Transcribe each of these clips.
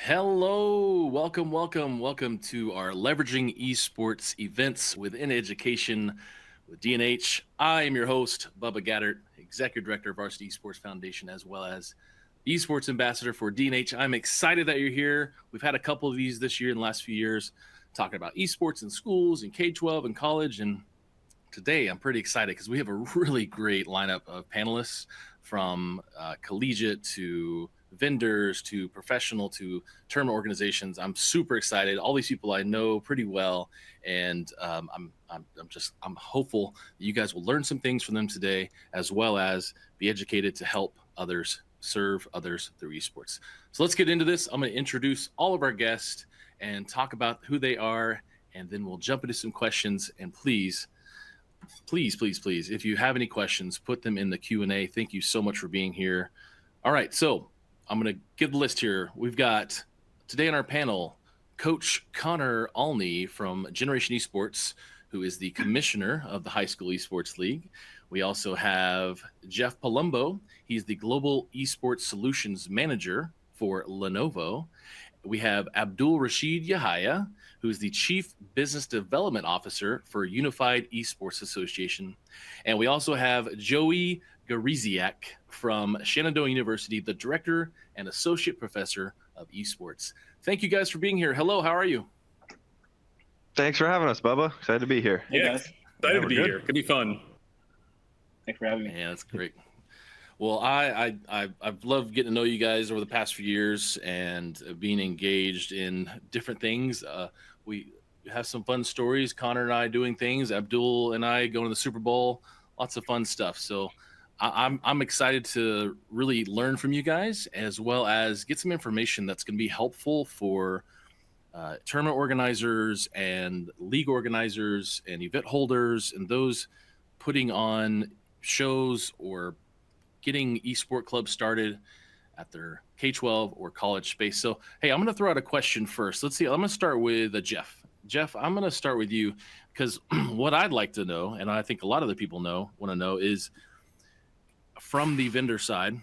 Hello, welcome to our Leveraging Esports events within education with D&H. I am your host, Bubba Gaddert, Executive Director of Varsity Esports Foundation, as well as Esports Ambassador for D&H. I'm excited that you're here. We've had a couple of these this year in the last few years, talking about esports in schools and K-12 and college. And today I'm pretty excited because we have a really great lineup of panelists from collegiate to vendors to professional to tournament organizations. I'm super excited. All these people I know pretty well, and I'm hopeful that you guys will learn some things from them today, as well as be educated to help others serve others through esports. So let's get into this. I'm going to introduce all of our guests and talk about who they are, and then we'll jump into some questions. And please, if you have any questions, put them in the Q&A. Thank you so much for being here. All right, so I'm going to give the list here. We've got today on our panel, Coach Connor Alney from Generation Esports, who is the commissioner of the High School Esports League. We also have Jeff Palumbo. He's the Global Esports Solutions Manager for Lenovo. We have Abdul Rashid Yahaya, who is the Chief Business Development Officer for Unified Esports Association. And we also have Joey Gariziak from Shenandoah University, the Director and Associate Professor of Esports. Thank you guys for being here. Hello, how are you? Thanks for having us, Bubba. Excited to be here. Hey guys, excited to be here. Could be fun. Thanks for having me. Yeah, that's great. Well, I've loved getting to know you guys over the past few years and being engaged in different things. We have some fun stories. Connor and I doing things. Abdul and I going to the Super Bowl. Lots of fun stuff. So I'm excited to really learn from you guys, as well as get some information that's going to be helpful for tournament organizers and league organizers and event holders and those putting on shows or getting esport clubs started at their K-12 or college space. So, hey, I'm going to throw out a question first. Let's see. I'm going to start with Jeff. Jeff, I'm going to start with you because what I'd like to know, and I think a lot of the people want to know, is from the vendor side,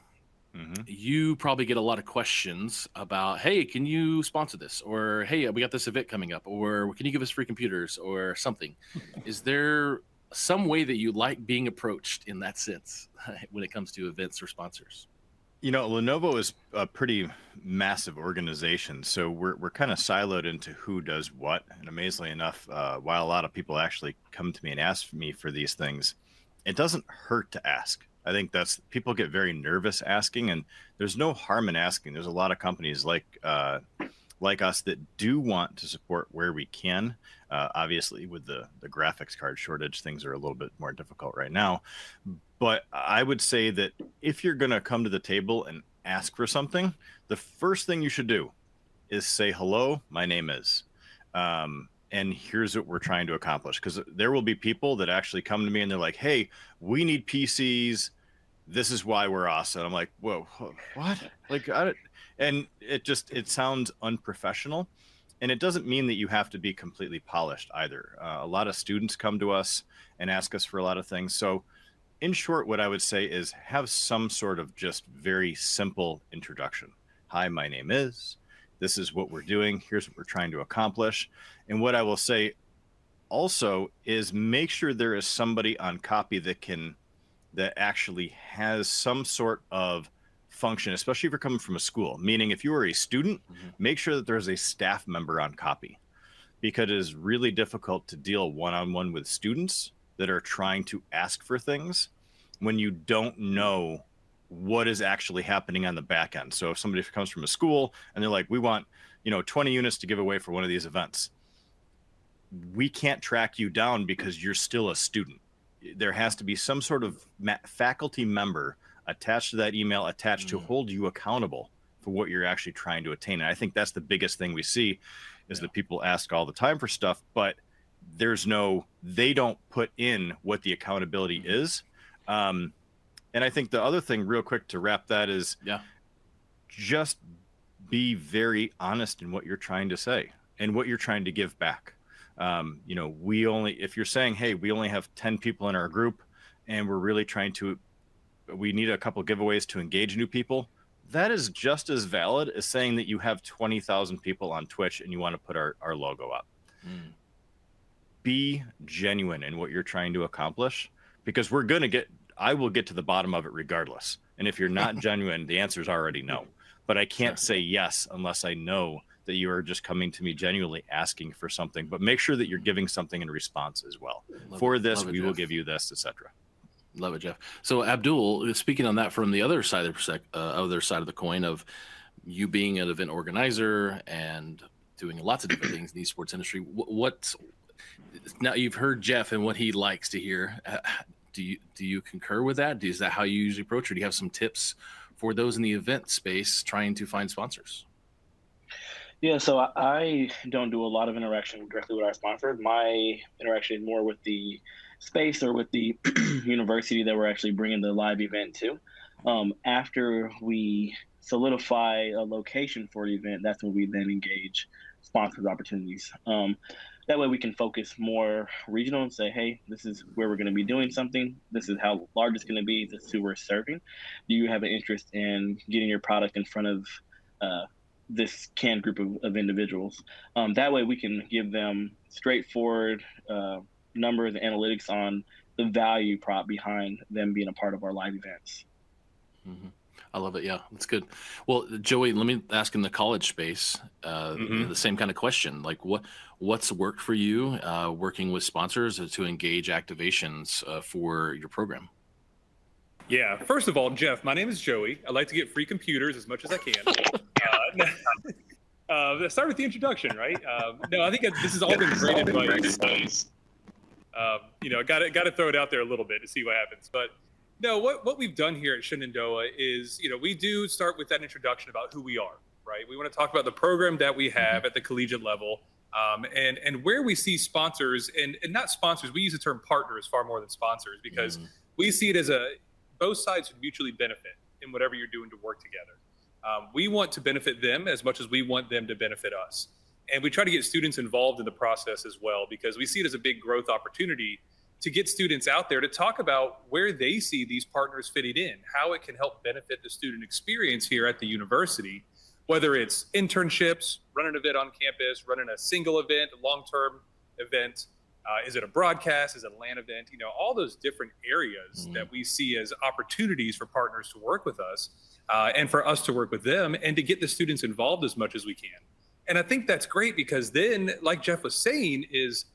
you probably get a lot of questions about, hey, can you sponsor this? Or, hey, we got this event coming up. Or can you give us free computers or something? Is there some way that you like being approached in that sense when it comes to events or sponsors? You know, Lenovo is a pretty massive organization, so we're kind of siloed into who does what. And amazingly enough, while a lot of people actually come to me and ask me for these things, it doesn't hurt to ask. I think people get very nervous asking, and there's no harm in asking. There's a lot of companies like us that do want to support where we can. Obviously, with the graphics card shortage, things are a little bit more difficult right now. But I would say that if you're going to come to the table and ask for something, the first thing you should do is say, hello, my name is, and here's what we're trying to accomplish. Because there will be people that actually come to me and they're like, hey, we need PCs. This is why we're awesome. I'm like, whoa, what? Like, and it sounds unprofessional. And it doesn't mean that you have to be completely polished either. A lot of students come to us and ask us for a lot of things. So in short, what I would say is have some sort of just very simple introduction. Hi, my name is, this is what we're doing. Here's what we're trying to accomplish. And what I will say also is make sure there is somebody on copy that actually has some sort of function, especially if you're coming from a school. Meaning if you are a student, make sure that there's a staff member on copy, because it is really difficult to deal one-on-one with students that are trying to ask for things when you don't know what is actually happening on the back end. So if somebody comes from a school and they're like, we want 20 units to give away for one of these events, we can't track you down because you're still a student. There has to be some sort of faculty member attached to that email, attached to hold you accountable for what you're actually trying to attain. And I think that's the biggest thing we see is that people ask all the time for stuff, but they don't put in what the accountability is. And I think the other thing real quick to wrap that is just be very honest in what you're trying to say and what you're trying to give back. If you're saying, hey, we only have 10 people in our group and we're really we need a couple giveaways to engage new people, that is just as valid as saying that you have 20,000 people on Twitch and you want to put our logo up. Be genuine in what you're trying to accomplish, because I will get to the bottom of it regardless. And if you're not genuine, the answer is already no. But I can't say yes unless I know that you are just coming to me genuinely asking for something. But make sure that you're giving something in response as well. We will give you this, etc. Love it, Jeff. So Abdul, speaking on that from the other side of the coin of you being an event organizer and doing lots of different things in the esports industry, now you've heard Jeff and what he likes to hear. Do you concur with that? Is that how you usually approach, or do you have some tips for those in the event space trying to find sponsors? Yeah, so I don't do a lot of interaction directly with our sponsors. My interaction is more with the space or with the university that we're actually bringing the live event to. After we solidify a location for the event, that's when we then engage sponsors opportunities. That way we can focus more regional and say, hey, this is where we're going to be doing something. This is how large it's going to be. This is who we're serving. Do you have an interest in getting your product in front of this canned group of individuals? That way we can give them straightforward numbers and analytics on the value prop behind them being a part of our live events. Mm-hmm. I love it. Yeah, that's good. Well, Joey, let me ask in the college space the same kind of question. Like, what's worked for you working with sponsors to engage activations for your program? Yeah. First of all, Jeff, my name is Joey. I like to get free computers as much as I can. Let's start with the introduction, right? No, I think this has all been great advice. Got to throw it out there a little bit to see what happens. But no, what we've done here at Shenandoah is, we do start with that introduction about who we are, right? We want to talk about the program that we have at the collegiate level, and where we see sponsors and not sponsors. We use the term partners far more than sponsors, because we see it as both sides should mutually benefit in whatever you're doing to work together. We want to benefit them as much as we want them to benefit us. And we try to get students involved in the process as well, because we see it as a big growth opportunity to get students out there to talk about where they see these partners fitting in, how it can help benefit the student experience here at the university, whether it's internships, running an event on campus, running a single event, a long-term event. Is it a broadcast? Is it a LAN event? All those different areas that we see as opportunities for partners to work with us and for us to work with them and to get the students involved as much as we can. And I think that's great, because then, like Jeff was saying, is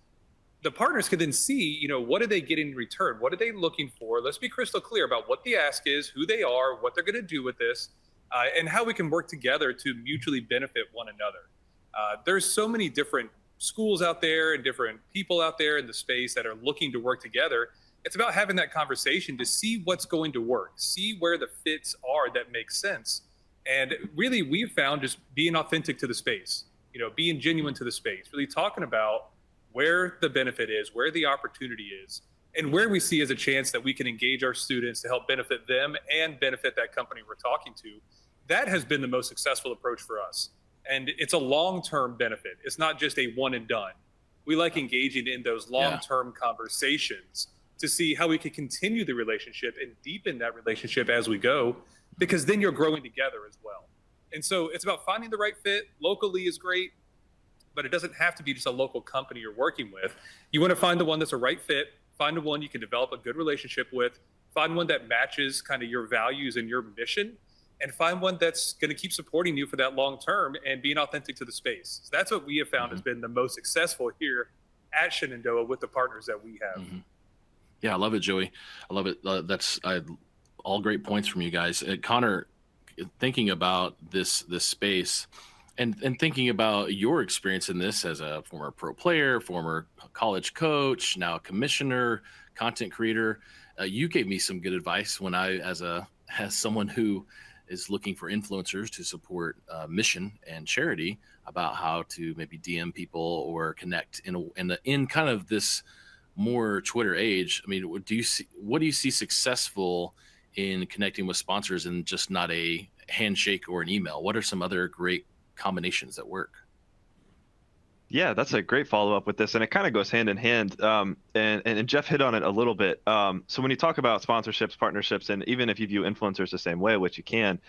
the partners can then see, what are they getting in return? What are they looking for? Let's be crystal clear about what the ask is, who they are, what they're going to do with this, and how we can work together to mutually benefit one another. There's so many different schools out there and different people out there in the space that are looking to work together. It's about having that conversation to see what's going to work, see where the fits are that make sense. And really, we've found just being authentic to the space, being genuine to the space, really talking about where the benefit is, where the opportunity is, and where we see as a chance that we can engage our students to help benefit them and benefit that company we're talking to. That has been the most successful approach for us. And it's a long-term benefit. It's not just a one and done. We like engaging in those long-term conversations to see how we can continue the relationship and deepen that relationship as we go, because then you're growing together as well. And so it's about finding the right fit. Locally is great, but it doesn't have to be just a local company you're working with. You want to find the one that's a right fit, find the one you can develop a good relationship with, find one that matches kind of your values and your mission, and find one that's going to keep supporting you for that long term and being authentic to the space. So that's what we have found has been the most successful here at Shenandoah with the partners that we have. Yeah, I love it, Joey. I love it. That's all great points from you guys. Connor, thinking about this space and thinking about your experience in this as a former pro player, former college coach, now a commissioner, content creator, you gave me some good advice when I, as someone who is looking for influencers to support mission and charity, about how to maybe DM people or connect in kind of this more Twitter age. I mean, what do you see successful in connecting with sponsors and just not a handshake or an email? What are some other great combinations that work? Yeah, that's a great follow-up with this, and it kind of goes hand in hand. And Jeff hit on it a little bit. So when you talk about sponsorships, partnerships, and even if you view influencers the same way, which you can,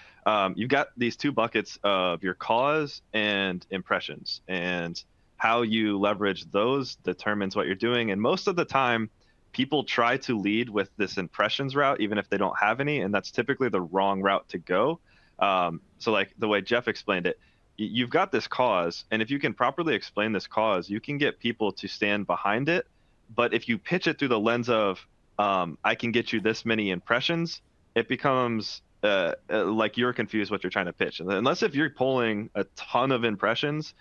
you've got these two buckets of your cause and impressions, and how you leverage those determines what you're doing. And most of the time, people try to lead with this impressions route, even if they don't have any, and that's typically the wrong route to go. So like the way Jeff explained it, you've got this cause, and if you can properly explain this cause, you can get people to stand behind it. But if you pitch it through the lens of I can get you this many impressions, it becomes like you're confused what you're trying to pitch. Unless if you're pulling a ton of impressions,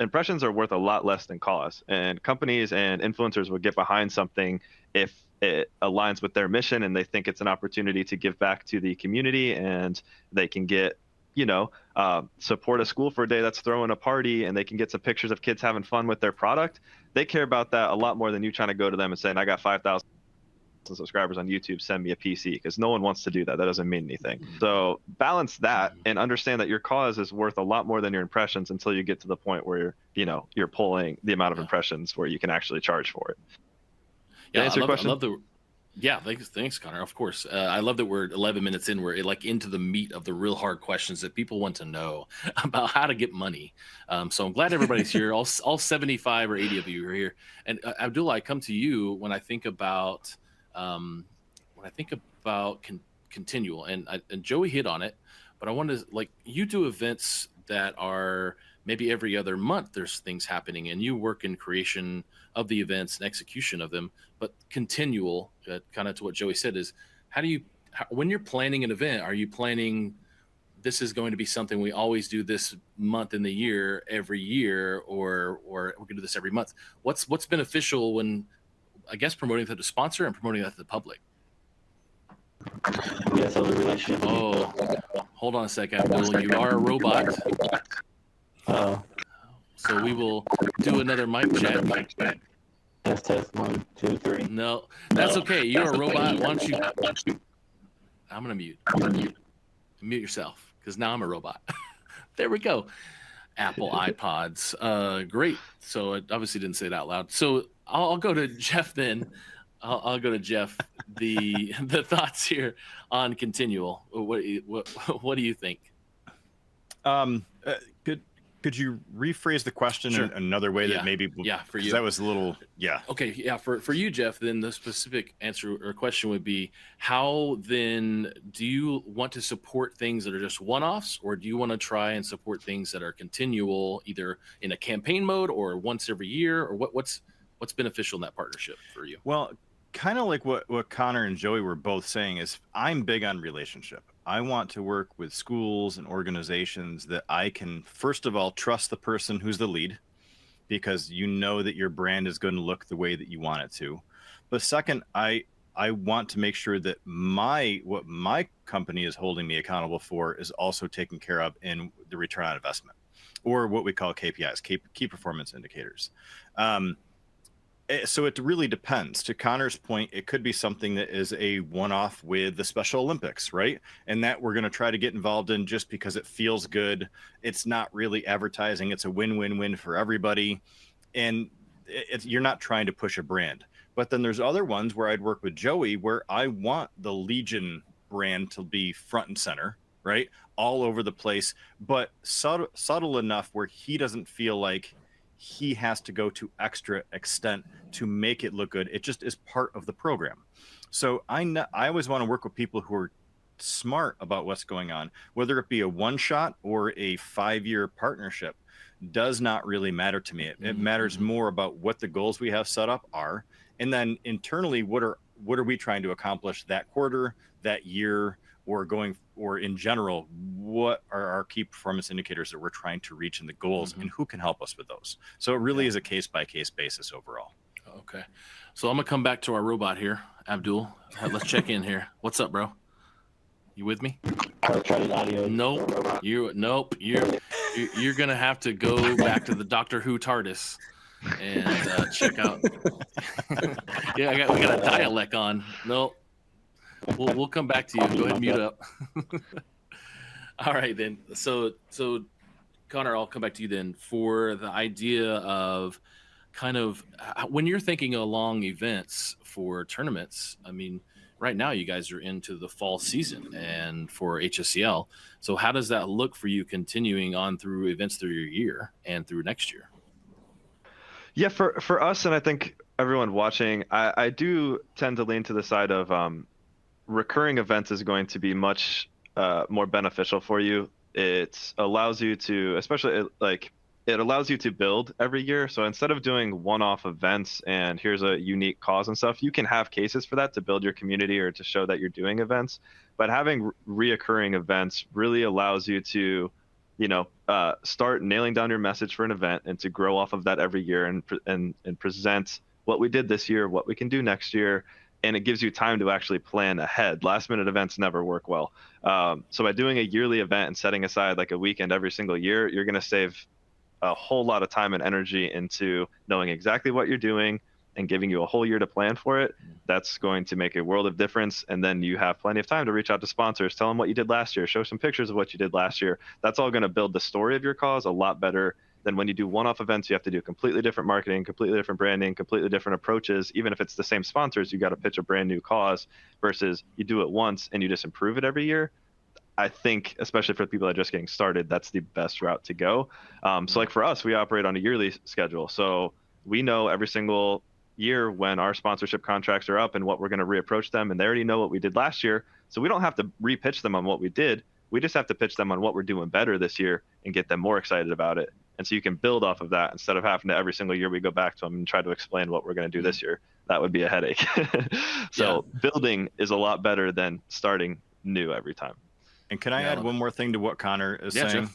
impressions are worth a lot less than cause, and companies and influencers will get behind something if it aligns with their mission and they think it's an opportunity to give back to the community, and they can get, support a school for a day that's throwing a party, and they can get some pictures of kids having fun with their product. They care about that a lot more than you trying to go to them and saying, I got 5,000 subscribers on YouTube, send me a PC, because no one wants to do that. That doesn't mean anything. So balance that and understand that your cause is worth a lot more than your impressions until you get to the point where you're pulling the amount of impressions where you can actually charge for it. Yeah, answer your question? I love the. Yeah, thanks, Connor. Of course, I love that we're 11 minutes in. We're like into the meat of the real hard questions that people want to know about how to get money. So I'm glad everybody's here. All 75 or 80 of you are here. And Abdullah, I come to you when I think about continual, and Joey hit on it, but I wanted to, like, you do events that are maybe every other month. There's things happening, and you work in creation of the events and execution of them. But continual, kind of to what Joey said, is when you're planning an event, are you planning this is going to be something we always do this month in the year, every year, or we're going to do this every month? What's beneficial when, I guess, promoting that to the sponsor and promoting that to the public? Yeah, so the relationship. Oh, hold on a second, Abdul. You are a robot. So we will do another mic check. Test 1, 2, 3. No, that's okay. You're a robot. Why don't you? I'm gonna mute. Mute yourself, because now I'm a robot. There we go. Apple iPods. Great. So I obviously didn't say it out loud. So I'll go to Jeff then. I'll go to Jeff. The thoughts here on continual. What do you think? Could you rephrase the question in another way that maybe for you? That was a little Okay, yeah, for you, Jeff, then the specific answer or question would be, how then do you want to support things that are just one-offs, or do you want to try and support things that are continual, either in a campaign mode or once every year, or what's beneficial in that partnership for you? Well, kind of like what Connor and Joey were both saying is, I'm big on relationship. I want to work with schools and organizations that I can, first of all, trust the person who's the lead, because you know that your brand is going to look the way that you want it to. But second, I want to make sure that what my company is holding me accountable for is also taken care of in the return on investment, or what we call KPIs, key performance indicators. So it really depends. To Connor's point, it could be something that is a one-off with the Special Olympics, right? And that we're going to try to get involved in just because it feels good. It's not really advertising. It's a win-win-win for everybody. And you're not trying to push a brand. But then there's other ones where I'd work with Joey, where I want the Legion brand to be front and center, right? All over the place, but subtle enough where he doesn't feel like he has to go to extra extent to make it look good. It just is part of the program. So I always want to work with people who are smart about what's going on, whether it be a one shot or a 5-year partnership does not really matter to me. It matters more about what the goals we have set up are. And then internally, what are we trying to accomplish that quarter, that year, or in general, what are our key performance indicators that we're trying to reach in the goals, and who can help us with those? So it really is a case-by-case basis overall. Okay. So I'm going to come back to our robot here, Abdul. Let's check in here. What's up, bro? You with me? Nope. You're going to have to go back to the Doctor Who TARDIS and check out. Yeah, we got a dialect on. Nope. We'll come back to you. Go ahead and mute up. All right, then. So Connor, I'll come back to you then for the idea of kind of when you're thinking along events for tournaments. I mean, right now you guys are into the fall season and for HSCL. So how does that look for you continuing on through events through your year and through next year? Yeah, for us, and I think everyone watching, I do tend to lean to the side of recurring events is going to be much more beneficial for you. It allows you to, especially it allows you to build every year. So instead of doing one-off events and here's a unique cause and stuff, you can have cases for that to build your community or to show that you're doing events. But having reoccurring events really allows you to, start nailing down your message for an event and to grow off of that every year and present what we did this year, what we can do next year. And it gives you time to actually plan ahead. Last minute events never work well. So by doing a yearly event and setting aside like a weekend every single year, you're going to save a whole lot of time and energy into knowing exactly what you're doing and giving you a whole year to plan for it. That's going to make a world of difference. And then you have plenty of time to reach out to sponsors, tell them what you did last year, show some pictures of what you did last year. That's all going to build the story of your cause a lot better than when you do one-off events. You have to do completely different marketing, completely different branding, completely different approaches. Even if it's the same sponsors, you got to pitch a brand new cause versus you do it once and you just improve it every year. I think, especially for the people that are just getting started, that's the best route to go. So like for us, we operate on a yearly schedule. So we know every single year when our sponsorship contracts are up and what we're going to reapproach them. And they already know what we did last year. So we don't have to repitch them on what we did. We just have to pitch them on what we're doing better this year and get them more excited about it. And so you can build off of that instead of having to every single year we go back to them and try to explain what we're going to do this year. That would be a headache. So building is a lot better than starting new every time. And can I add one more thing to what Connor is saying?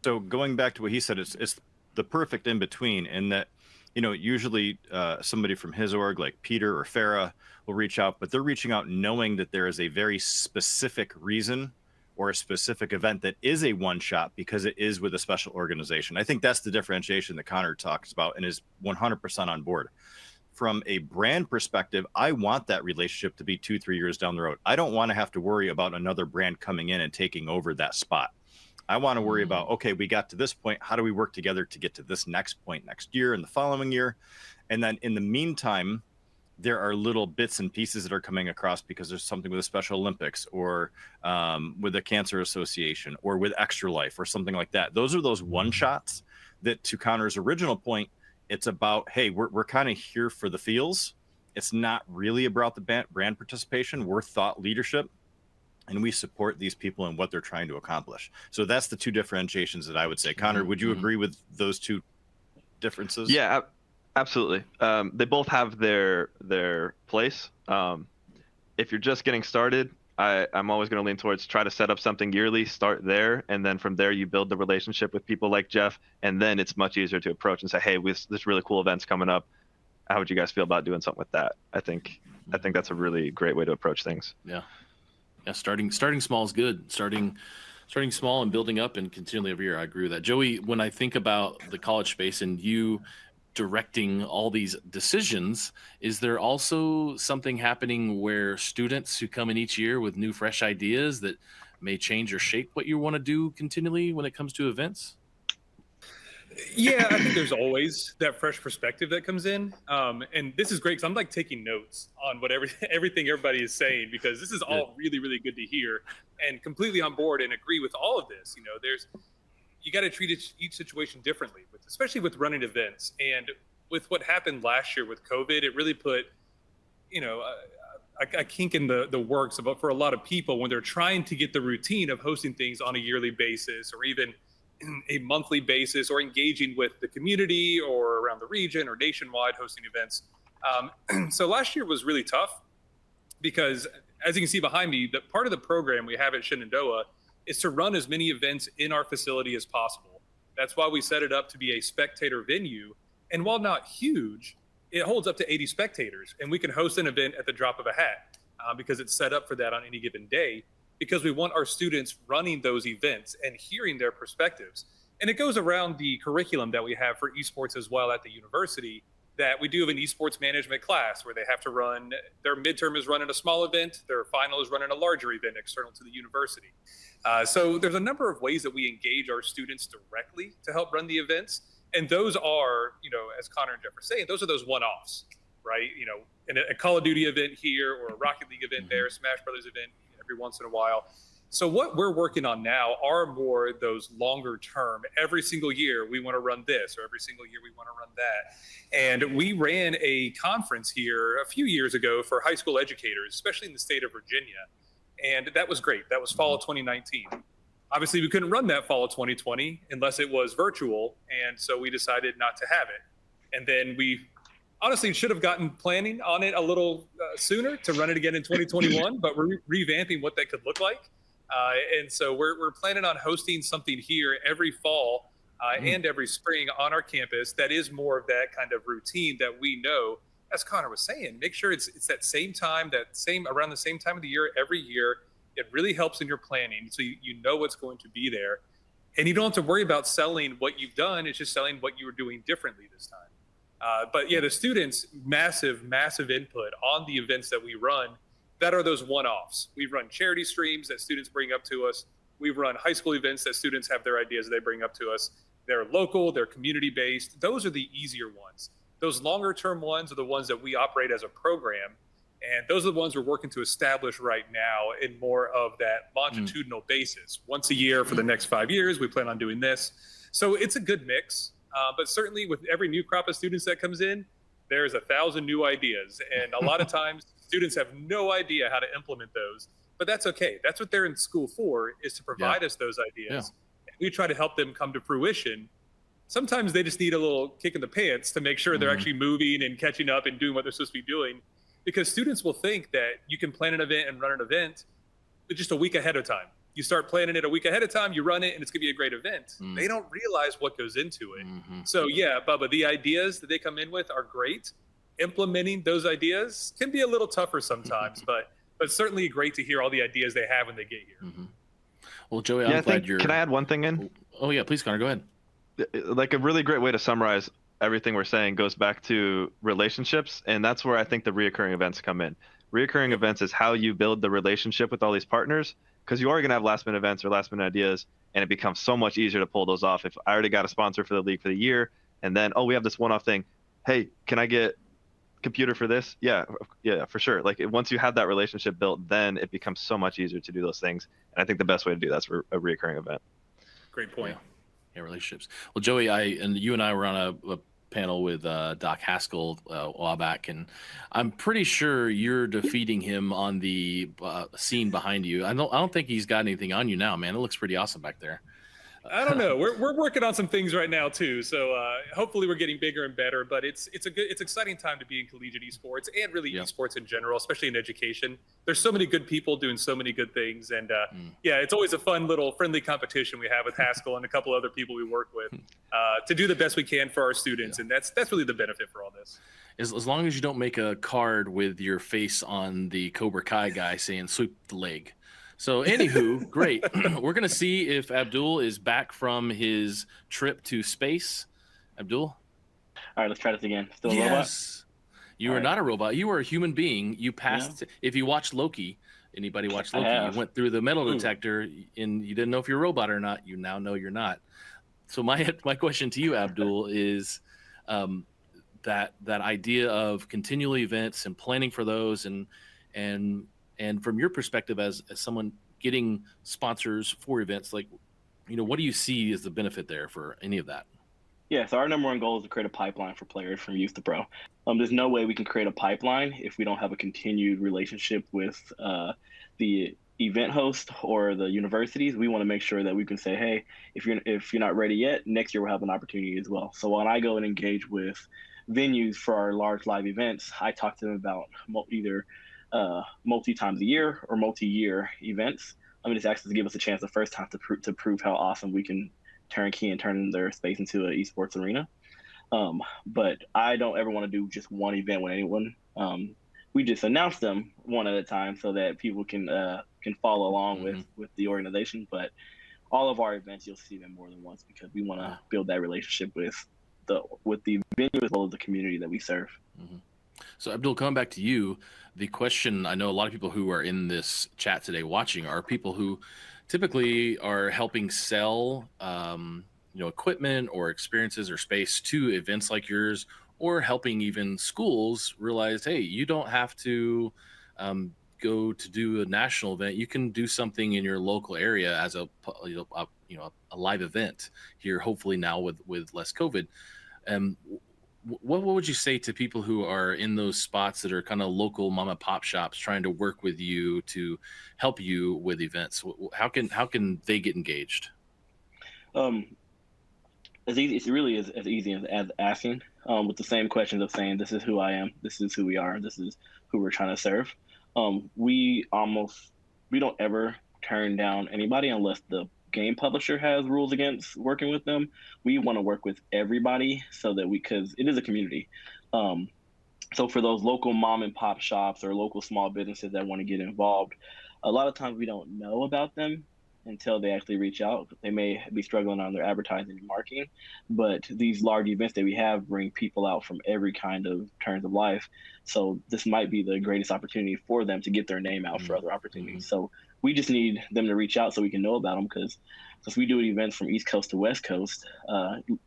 So going back to what he said, it's the perfect in between in that, usually somebody from his org like Peter or Farah will reach out, but they're reaching out knowing that there is a very specific reason or a specific event that is a one shot because it is with a special organization. I think that's the differentiation that Connor talks about and is 100% on board. From a brand perspective, I want that relationship to be 2-3 years down the road. I don't want to have to worry about another brand coming in and taking over that spot. I want to worry about, okay, we got to this point. How do we work together to get to this next point next year and the following year? And then in the meantime, there are little bits and pieces that are coming across because there's something with the Special Olympics or with the Cancer Association or with Extra Life or something like that. Those are those one shots that, to Connor's original point, it's about, hey, we're kind of here for the feels. It's not really about the brand participation. We're thought leadership, and we support these people and what they're trying to accomplish. So that's the two differentiations that I would say. Connor, would you agree with those two differences? Yeah, absolutely. They both have their place. If you're just getting started, I'm always going to lean towards try to set up something yearly, start there, and then from there you build the relationship with people like Jeff, and then it's much easier to approach and say, hey, this really cool event's coming up. How would you guys feel about doing something with that? I think that's a really great way to approach things. Yeah, starting small is good. Starting small and building up and continually every year. I agree with that. Joey, when I think about the college space and you directing all these decisions, is there also something happening where students who come in each year with new fresh ideas that may change or shape what you want to do continually when it comes to events? Yeah, I think there's always that fresh perspective that comes in. And this is great because I'm like taking notes on what everything everybody is saying, because this is all really, really good to hear and completely on board and agree with all of this. You got to treat each situation differently, especially with running events. And with what happened last year with COVID, it really put, a kink in the works for a lot of people when they're trying to get the routine of hosting things on a yearly basis or even a monthly basis or engaging with the community or around the region or nationwide hosting events. So last year was really tough because, as you can see behind me, that part of the program we have at Shenandoah is to run as many events in our facility as possible. That's why we set it up to be a spectator venue. And while not huge, it holds up to 80 spectators, and we can host an event at the drop of a hat because it's set up for that on any given day, because we want our students running those events and hearing their perspectives. And it goes around the curriculum that we have for esports as well at the university, that we do have an esports management class where they have to run, their midterm is running a small event, their final is running a larger event external to the university. So there's a number of ways that we engage our students directly to help run the events. And those are, as Connor and Jeff are saying, those are those one-offs, right? In a Call of Duty event here or a Rocket League event there, Smash Brothers event every once in a while. So what we're working on now are more those longer term. Every single year we want to run this, or every single year we want to run that. And we ran a conference here a few years ago for high school educators, especially in the state of Virginia. And that was great. That was fall of 2019. Obviously, we couldn't run that fall of 2020 unless it was virtual. And so we decided not to have it. And then we honestly should have gotten planning on it a little sooner to run it again in 2021, but we're revamping what that could look like. And so we're planning on hosting something here every fall and every spring on our campus that is more of that kind of routine that we know, as Connor was saying, make sure it's that same time, around the same time of the year every year. It really helps in your planning, so you know what's going to be there. And you don't have to worry about selling what you've done. It's just selling what you were doing differently this time. But yeah, the students, massive input on the events that we run. That are those one-offs. We run charity streams that students bring up to us. We run high school events that students have their ideas that they bring up to us. They're local, they're community-based. Those are the easier ones. Those longer-term ones are the ones that we operate as a program. And those are the ones we're working to establish right now in more of that longitudinal basis. Once a year for the next 5 years, we plan on doing this. So it's a good mix. But certainly with every new crop of students that comes in, there's 1,000 new ideas. And a lot of times, students have no idea how to implement those, but that's okay. That's what they're in school for, is to provide us those ideas. And we try to help them come to fruition. Sometimes they just need a little kick in the pants to make sure they're actually moving and catching up and doing what they're supposed to be doing, because students will think that you can plan an event and run an event just a week ahead of time. You start planning it a week ahead of time, you run it, and it's gonna be a great event. They don't realize what goes into it. So yeah, Bubba, the ideas that they come in with are great. Implementing those ideas can be a little tougher sometimes, but certainly great to hear all the ideas they have when they get here. Well, Joey, I'm glad you're. Can I add one thing in? Oh yeah, please, Connor, go ahead. Like a really great way to summarize everything we're saying goes back to relationships, and that's where I think the reoccurring events come in. Reoccurring events is how you build the relationship with all these partners, because you are going to have last minute events or last minute ideas, and it becomes so much easier to pull those off. If I already got a sponsor for the league for the year, and then we have this one-off thing. Hey, can I get computer for this? Yeah, for sure. Like once you have that relationship built, then it becomes so much easier to do those things. And I think the best way to do that's for a reoccurring event. Great point. Yeah, relationships. Well, Joey, you and I were on a panel with Doc Haskell a while back, and I'm pretty sure you're defeating him on the scene behind you. I don't think he's got anything on you now, man. It looks pretty awesome back there. I don't know. We're working on some things right now too. So hopefully we're getting bigger and better. But it's exciting time to be in collegiate esports and really esports in general, especially in education. There's so many good people doing so many good things, and it's always a fun little friendly competition we have with Haskell and a couple other people we work with to do the best we can for our students, and that's really the benefit for all this. As long as you don't make a card with your face on the Cobra Kai guy saying "sweep the leg." So anywho, great. We're going to see if Abdul is back from his trip to space. Abdul? All right, let's try this again. Still a robot? You are not a robot. You are a human being. You passed. If you watched Loki, anybody watched Loki, you went through the metal detector and you didn't know if you're a robot or not. You now know you're not. So my question to you, Abdul, is that idea of continual events and planning for those and from your perspective as someone getting sponsors for events, like, what do you see as the benefit there for any of that? Yeah, so our number one goal is to create a pipeline for players from youth to pro. There's no way we can create a pipeline if we don't have a continued relationship with the event host or the universities. We want to make sure that we can say, hey, if you're not ready yet, next year we'll have an opportunity as well. So when I go and engage with venues for our large live events, I talk to them about either multi times a year or multi-year events. This actually give us a chance the first time to prove how awesome we can turn their space into an esports arena. But I don't ever want to do just one event with anyone. We just announce them one at a time so that people can follow along with the organization. But all of our events, you'll see them more than once because we want to build that relationship with the venue as well as the community that we serve. Mm-hmm. So Abdul, coming back to you, the question, I know a lot of people who are in this chat today watching are people who typically are helping sell equipment or experiences or space to events like yours, or helping even schools realize, hey, you don't have to go to do a national event. You can do something in your local area as a live event here, hopefully now with less COVID. What would you say to people who are in those spots that are kind of local mom and pop shops trying to work with you to help you with events? How can they get engaged? As easy, it's really as easy as asking, with the same questions of saying, this is who I am, this is who we are, this is who we're trying to serve. We don't ever turn down anybody unless the game publisher has rules against working with them. We want to work with everybody so that because it is a community. So for those local mom and pop shops or local small businesses that want to get involved, a lot of times we don't know about them until they actually reach out. They may be struggling on their advertising and marketing, but these large events that we have bring people out from every kind of turns of life. So this might be the greatest opportunity for them to get their name out for other opportunities. So we just need them to reach out so we can know about them, because since we do events from East Coast to West Coast, and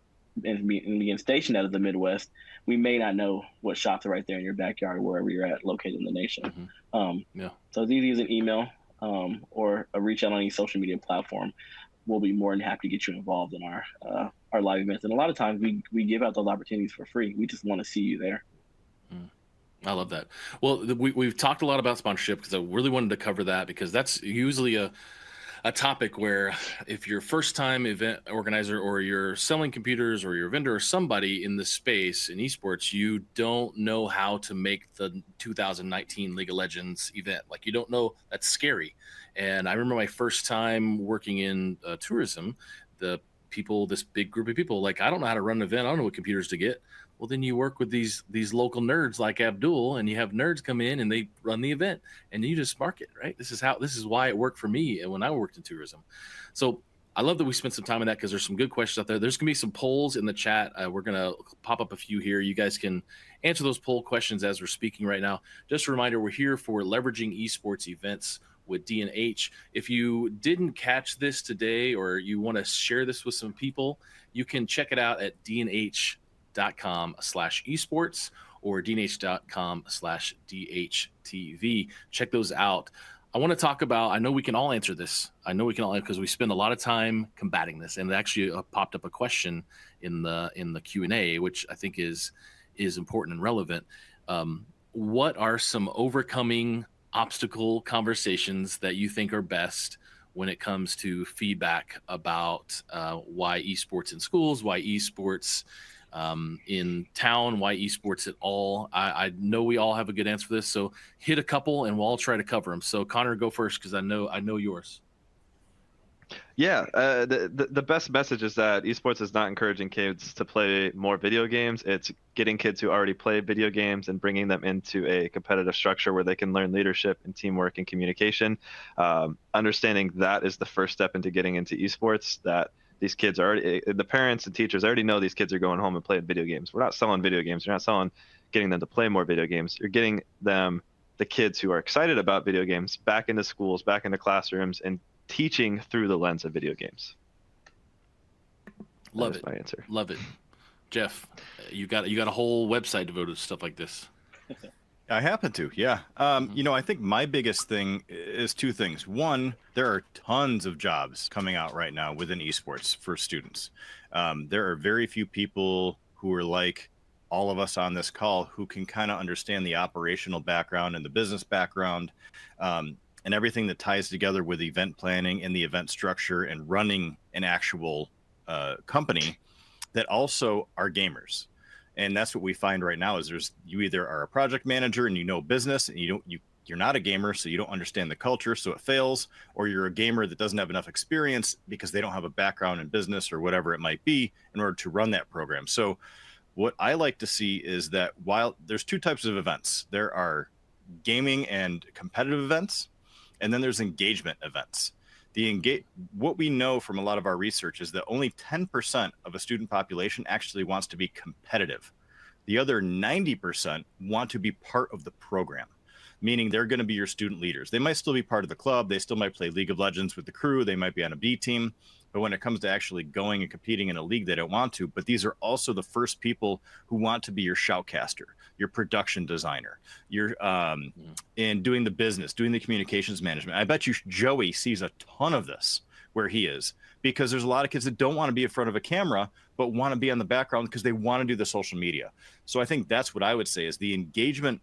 being stationed out of the Midwest, we may not know what shops are right there in your backyard, wherever you're at, located in the nation. So as easy as an email, or a reach out on any social media platform, we'll be more than happy to get you involved in our live events. And a lot of times we give out those opportunities for free. We just want to see you there. I love that. Well, we've talked a lot about sponsorship because I really wanted to cover that, because that's usually a topic where if you're a first-time event organizer or you're selling computers or you're a vendor or somebody in the space in esports, you don't know how to make the 2019 League of Legends event. Like, you don't know. That's scary. And I remember my first time working in tourism, this big group of people, like, I don't know how to run an event. I don't know what computers to get. Well, then you work with these local nerds like Abdul, and you have nerds come in and they run the event, and you just market, right? This is why it worked for me when I worked in tourism. So I love that we spent some time on that, because there's some good questions out there. There's gonna be some polls in the chat. We're gonna pop up a few here. You guys can answer those poll questions as we're speaking right now. Just a reminder, we're here for leveraging esports events with D&H. If you didn't catch this today, or you want to share this with some people, you can check it out at dnh.com/esports or dnh.com/DHTV. Check those out. I want to talk about, I know we can all answer this. Because we spend a lot of time combating this, and it actually popped up a question in the Q&A, which I think is important and relevant. What are some overcoming obstacle conversations that you think are best when it comes to feedback about why esports in schools, why esports in town, why esports at all? I know we all have a good answer for this, so hit a couple and we'll all try to cover them. So Connor, go first, because I know yours. Yeah, the best message is that esports is not encouraging kids to play more video games. It's getting kids who already play video games and bringing them into a competitive structure where they can learn leadership and teamwork and communication. Understanding that is the first step into getting into esports, that these kids are already, the parents and teachers already know these kids are going home and playing video games. We're not selling video games. We're not getting them to play more video games. You're getting them, the kids who are excited about video games, back into schools, back into classrooms, and teaching through the lens of video games. Love it. My answer. Love it. Jeff, you got a whole website devoted to stuff like this. I happen to, yeah. I think my biggest thing is two things. One, there are tons of jobs coming out right now within esports for students. There are very few people who are like all of us on this call who can kind of understand the operational background and the business background, and everything that ties together with event planning and the event structure and running an actual company, that also are gamers. And that's what we find right now is you either are a project manager and you know business, and you're not a gamer, so you don't understand the culture, so it fails, or you're a gamer that doesn't have enough experience because they don't have a background in business or whatever it might be in order to run that program. So what I like to see is that while there's two types of events, there are gaming and competitive events, and then there's engagement events. what we know from a lot of our research is that only 10% of a student population actually wants to be competitive. The other 90% want to be part of the program, meaning they're going to be your student leaders. They might still be part of the club. They still might play League of Legends with the crew. They might be on a B team. But when it comes to actually going and competing in a league, they don't want to. But these are also the first people who want to be your shoutcaster, your production designer, your in doing the business, doing the communications management. I bet you Joey sees a ton of this where he is, because there's a lot of kids that don't want to be in front of a camera, but want to be on the background because they want to do the social media. So I think that's what I would say is the engagement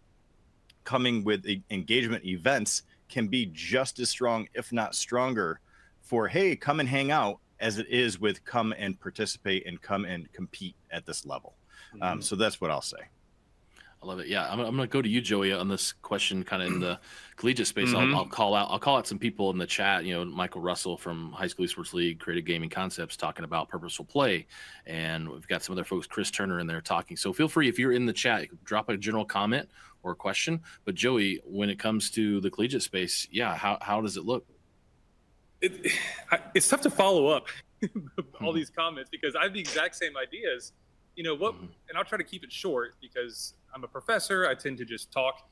coming with engagement events can be just as strong, if not stronger, for, hey, come and hang out, as it is with come and participate and come and compete at this level. So that's what I'll say. I love it. Yeah, I'm going to go to you, Joey, on this question, kind of in the collegiate space. I'll call out some people in the chat. You know, Michael Russell from High School Esports League, Creative Gaming Concepts, talking about purposeful play, and we've got some other folks, Chris Turner, in there talking. So feel free, if you're in the chat, drop a general comment or a question. But Joey, when it comes to the collegiate space, yeah, how does it look? It's tough to follow up all these comments because I have the exact same ideas. You know what? And I'll try to keep it short because I'm a professor. I tend to just talk.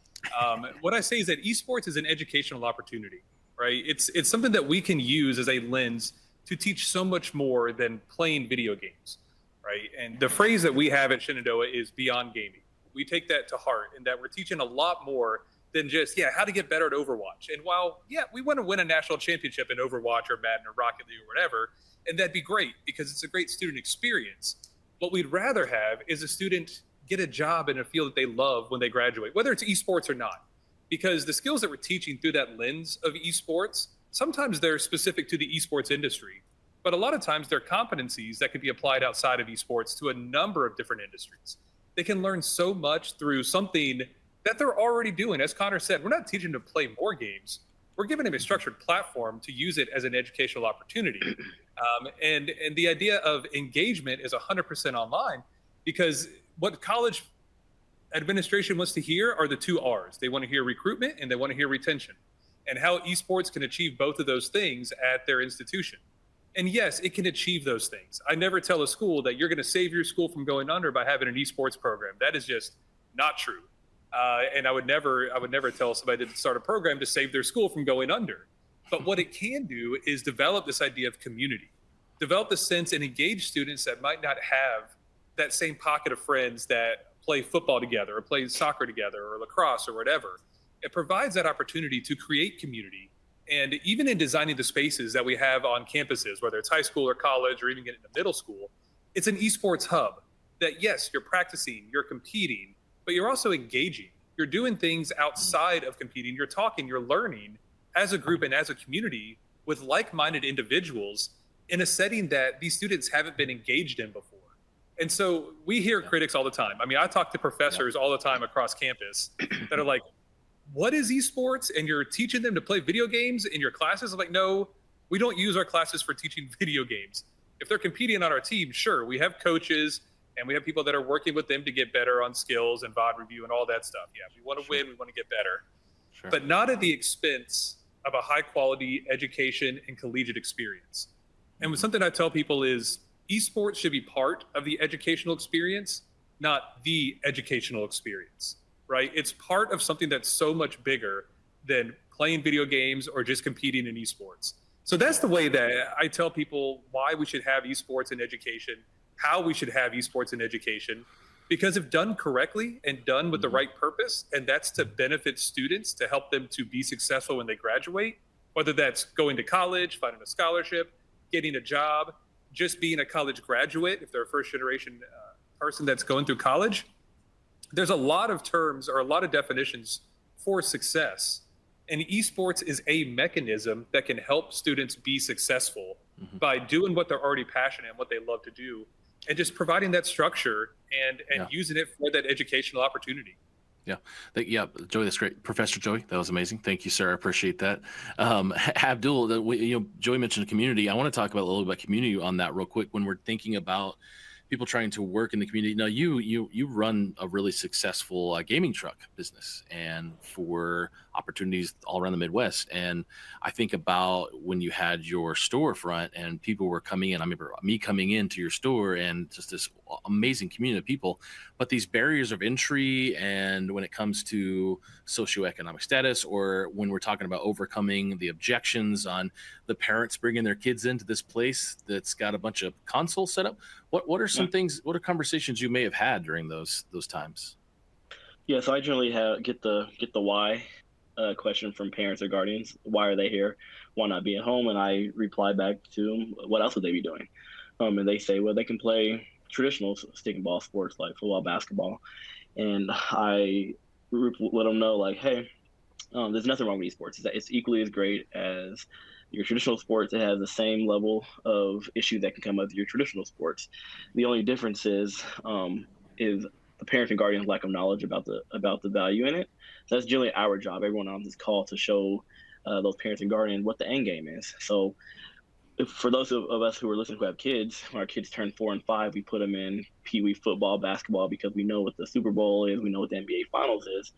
What I say is that esports is an educational opportunity, right? It's something that we can use as a lens to teach so much more than playing video games, right? And the phrase that we have at Shenandoah is beyond gaming. We take that to heart, and that we're teaching a lot more than just, how to get better at Overwatch. And while, we want to win a national championship in Overwatch or Madden or Rocket League or whatever, and that'd be great because it's a great student experience. What we'd rather have is a student get a job in a field that they love when they graduate, whether it's esports or not. Because the skills that we're teaching through that lens of esports, sometimes they're specific to the esports industry, but a lot of times they're competencies that could be applied outside of esports to a number of different industries. They can learn so much through something that they're already doing. As Connor said, we're not teaching them to play more games. We're giving them a structured platform to use it as an educational opportunity. And the idea of engagement is 100% online, because what college administration wants to hear are the 2 R's. They want to hear recruitment and they want to hear retention, and how esports can achieve both of those things at their institution. And yes, it can achieve those things. I never tell a school that you're going to save your school from going under by having an esports program. That is just not true. And I would never tell somebody to start a program to save their school from going under. But what it can do is develop this idea of community, develop the sense and engage students that might not have that same pocket of friends that play football together or play soccer together or lacrosse or whatever. It provides that opportunity to create community. And even in designing the spaces that we have on campuses, whether it's high school or college or even getting into middle school, it's an esports hub that, yes, you're practicing, you're competing, but you're also engaging. You're doing things outside of competing. You're talking, you're learning as a group and as a community with like-minded individuals in a setting that these students haven't been engaged in before. And so we hear critics all the time. I mean, I talk to professors all the time across campus that are like, what is esports? And you're teaching them to play video games in your classes? I'm like, no, we don't use our classes for teaching video games. If they're competing on our team, sure, we have coaches and we have people that are working with them to get better on skills and VOD review and all that stuff. Yeah, we want to win, we want to get better, but not at the expense of a high quality education and collegiate experience. And something I tell people is esports should be part of the educational experience, not the educational experience, right? It's part of something that's so much bigger than playing video games or just competing in esports. So that's the way that I tell people why we should have esports in education, how we should have esports in education, because if done correctly and done with the right purpose, and that's to benefit students, to help them to be successful when they graduate, whether that's going to college, finding a scholarship, getting a job, just being a college graduate, if they're a first generation person that's going through college, there's a lot of terms or a lot of definitions for success. And esports is a mechanism that can help students be successful by doing what they're already passionate and what they love to do, and just providing that structure and using it for that educational opportunity. Yeah, Joey, that's great. Professor Joey, that was amazing. Thank you, sir. I appreciate that. Abdul, Joey mentioned community. I want to talk about a little bit about community on that real quick when we're thinking about people trying to work in the community. Now, you run a really successful gaming truck business, and for opportunities all around the Midwest. And I think about when you had your storefront and people were coming in. I remember me coming into your store and just this amazing community of people. But these barriers of entry, and when it comes to socioeconomic status, or when we're talking about overcoming the objections on the parents bringing their kids into this place that's got a bunch of consoles set up. What are some things? What are conversations you may have had during those times? Yeah, so I generally get the why question from parents or guardians. Why are they here? Why not be at home? And I reply back to them, what else would they be doing? And they say, well, they can play traditional stick and ball sports like football, basketball. And I let them know, like, hey, there's nothing wrong with esports. It's equally as great as your traditional sports. It has the same level of issue that can come with your traditional sports. The only difference is the parents and guardians lack of knowledge about the value in it. So that's generally our job, everyone on this call, to show those parents and guardians what the end game is. So for those of us who are listening who have kids, when our kids turn 4 and 5, we put them in Pee Wee football, basketball, because we know what the Super Bowl is, we know what the NBA Finals is.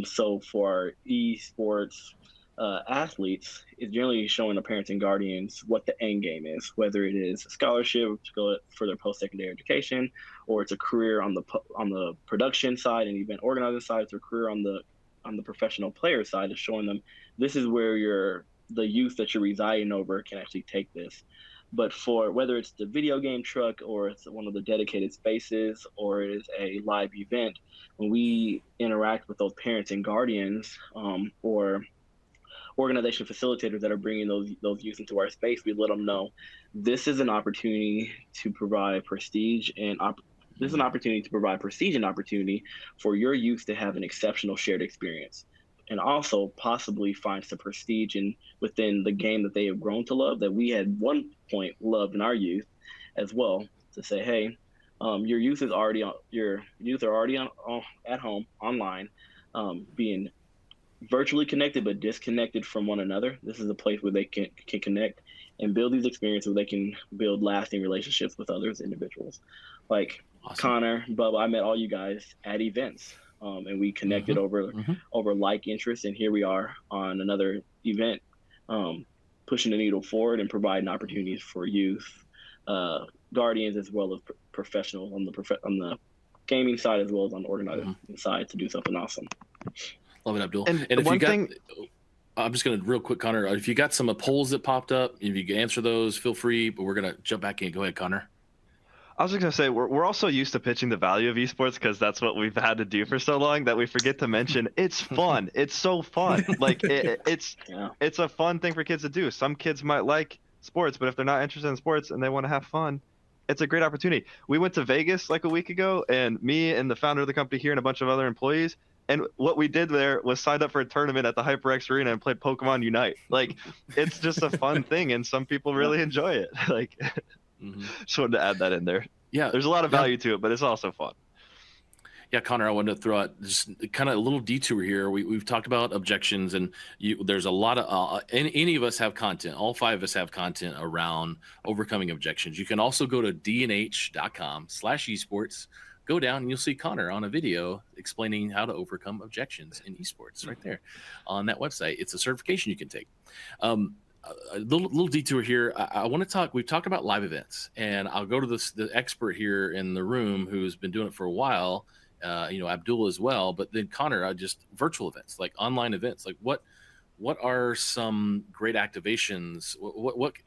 So for our esports athletes, it's generally showing the parents and guardians what the end game is, whether it is a scholarship to go for their post-secondary education, or it's a career on the production side and event organizing side, it's a career on the professional player side, is showing them this is where the youth that you're residing over can actually take this. But for whether it's the video game truck, or it's one of the dedicated spaces, or it is a live event, when we interact with those parents and guardians, or organization facilitators that are bringing those youth into our space, we let them know this is an opportunity to provide prestige and this is an opportunity to provide prestige and opportunity for your youth to have an exceptional shared experience, and also possibly find some prestige within the game that they have grown to love, that we had one point loved in our youth as well. To say, hey, your youth are already at home online, being virtually connected but disconnected from one another. This is a place where they can connect and build these experiences, where they can build lasting relationships with others, individuals. Like awesome. Connor, Bubba, I met all you guys at events, and we connected over like interests, and here we are on another event, pushing the needle forward and providing opportunities for youth, guardians, as well as professionals on the gaming side, as well as on the organizing side, to do something awesome. Love it, Abdul. And if one thing, I'm just going to real quick, Connor, if you got some polls that popped up, if you can answer those, feel free, but we're going to jump back in. Go ahead, Connor. I was just going to say, we're also used to pitching the value of esports, because that's what we've had to do for so long, that we forget to mention it's fun. It's so fun. Like it's a fun thing for kids to do. Some kids might like sports, but if they're not interested in sports and they want to have fun, it's a great opportunity. We went to Vegas like a week ago, and me and the founder of the company here and a bunch of other employees, and what we did there was signed up for a tournament at the HyperX Arena and played Pokemon Unite. Like, it's just a fun thing, and some people really enjoy it. Like, just wanted to add that in there. Yeah, there's a lot of value to it, but it's also fun. Yeah, Connor, I wanted to throw out just kind of a little detour here. We've talked about objections, and there's a lot of any of us have content. All 5 of us have content around overcoming objections. You can also go to dnh.com/esports. Go down and you'll see Connor on a video explaining how to overcome objections in esports right there on that website. It's a certification you can take. A little detour here. I want to talk. We've talked about live events, and I'll go to the expert here in the room who's been doing it for a while. Abdul as well. But then Connor, just virtual events, like online events. Like what are some great activations?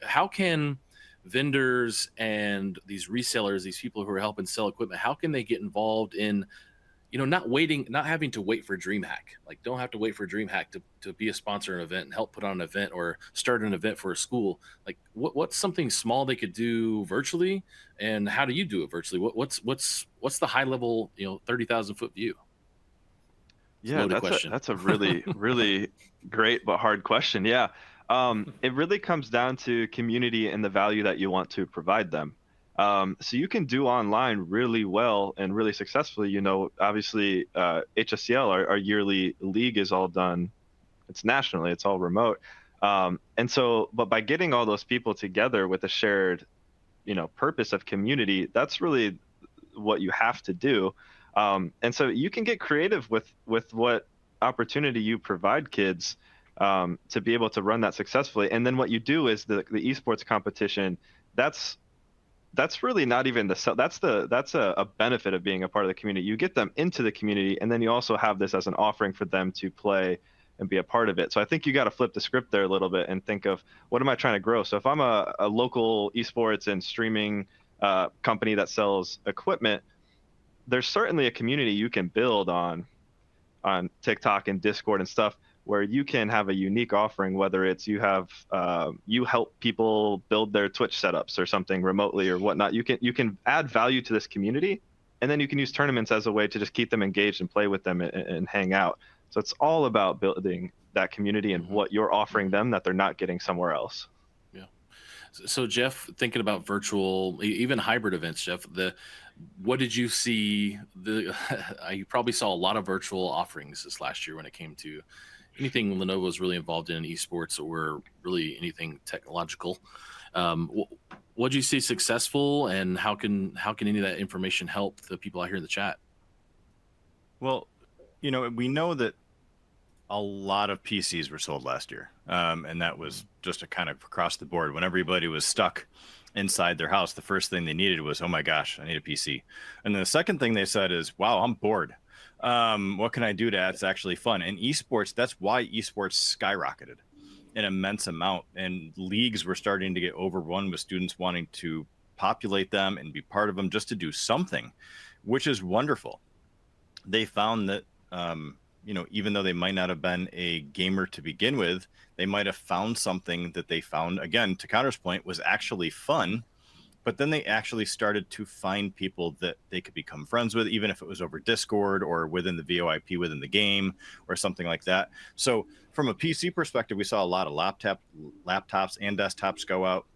How can vendors and these resellers, these people who are helping sell equipment, how can they get involved in, not having to wait for DreamHack? Like, don't have to wait for DreamHack to be a sponsor of an event and help put on an event or start an event for a school. Like, what's something small they could do virtually, and how do you do it virtually? What's the high level, 30,000 foot view? Yeah, that's a really really great but hard question. Yeah. It really comes down to community and the value that you want to provide them. So you can do online really well and really successfully. Obviously, HSCL, our yearly league, is all done. It's nationally. It's all remote. But by getting all those people together with a shared purpose of community, that's really what you have to do. And so you can get creative with what opportunity you provide kids to be able to run that successfully. And then what you do is the esports competition, that's really not even that's a benefit of being a part of the community. You get them into the community, and then you also have this as an offering for them to play and be a part of it. So I think you got to flip the script there a little bit and think of, what am I trying to grow? So if I'm a local esports and streaming company that sells equipment, there's certainly a community you can build on TikTok and Discord and stuff, where you can have a unique offering, whether it's you help people build their Twitch setups or something remotely or whatnot. You can add value to this community, and then you can use tournaments as a way to just keep them engaged and play with them and hang out. So it's all about building that community and what you're offering them that they're not getting somewhere else. Yeah. So Jeff, thinking about virtual, even hybrid events, Jeff, what did you see? You probably saw a lot of virtual offerings this last year when it came to anything Lenovo was really involved in esports, or really anything technological. What did you see successful, and how can any of that information help the people out here in the chat? Well, we know that a lot of PCs were sold last year, and that was just a kind of across the board. When everybody was stuck inside their house, the first thing they needed was, oh my gosh, I need a PC. And then the second thing they said is, wow, I'm bored. What can I do that's actually fun? And esports, that's why esports skyrocketed an immense amount, and leagues were starting to get overrun with students wanting to populate them and be part of them just to do something, which is wonderful. They found that, even though they might not have been a gamer to begin with, they might have found something that they found, again, to Connor's point, was actually fun. But then they actually started to find people that they could become friends with, even if it was over Discord or within the VoIP within the game or something like that. So from a PC perspective, we saw a lot of laptops and desktops go out.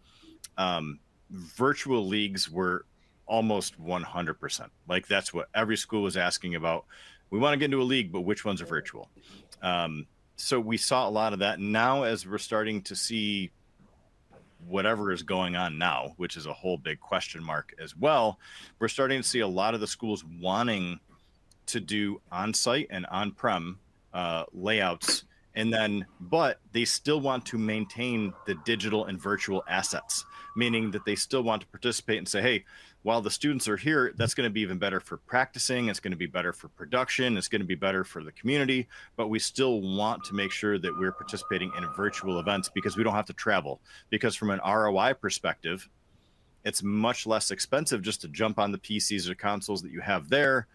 Virtual leagues were almost 100%. Like, that's what every school was asking about. We want to get into a league, but which ones are virtual? So we saw a lot of that. Now, as we're starting to see whatever is going on now, which is a whole big question mark as well, we're starting to see a lot of the schools wanting to do on-site and on-prem layouts, but they still want to maintain the digital and virtual assets, meaning that they still want to participate and say, hey, while the students are here, that's going to be even better for practicing. It's going to be better for production. It's going to be better for the community. But we still want to make sure that we're participating in virtual events because we don't have to travel. Because from an ROI perspective, it's much less expensive just to jump on the PCs or consoles that you have there,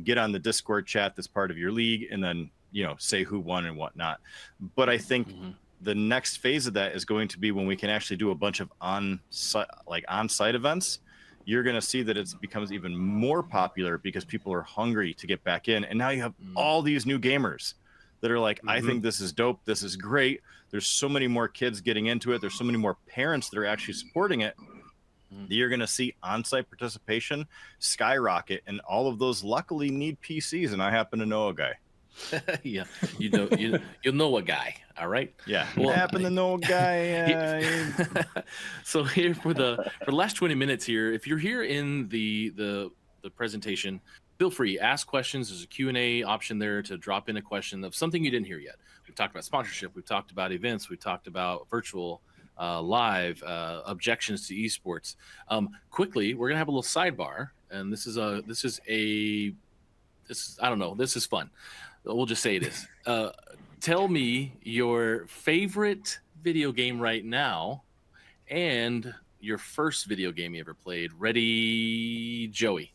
get on the Discord chat that's part of your league, and then say who won and whatnot. But I think the next phase of that is going to be when we can actually do a bunch of on-site events. You're going to see that it becomes even more popular because people are hungry to get back in. And now you have all these new gamers that are like, I think this is dope. This is great. There's so many more kids getting into it. There's so many more parents that are actually supporting it. You're going to see on-site participation skyrocket. And all of those luckily need PCs. And I happen to know a guy. Yeah, you'll know a guy. All right. Yeah, well, I happen to know a guy. So here for the last 20 minutes here, if you're here in the presentation, feel free, ask questions. There's a Q&A option there to drop in a question of something you didn't hear yet. We've talked about sponsorship. We've talked about events. We've talked about virtual, live, objections to esports. Quickly, we're gonna have a little sidebar, and this is I don't know. This is fun. We'll just say it is. Tell me your favorite video game right now and your first video game you ever played. Ready, Joey?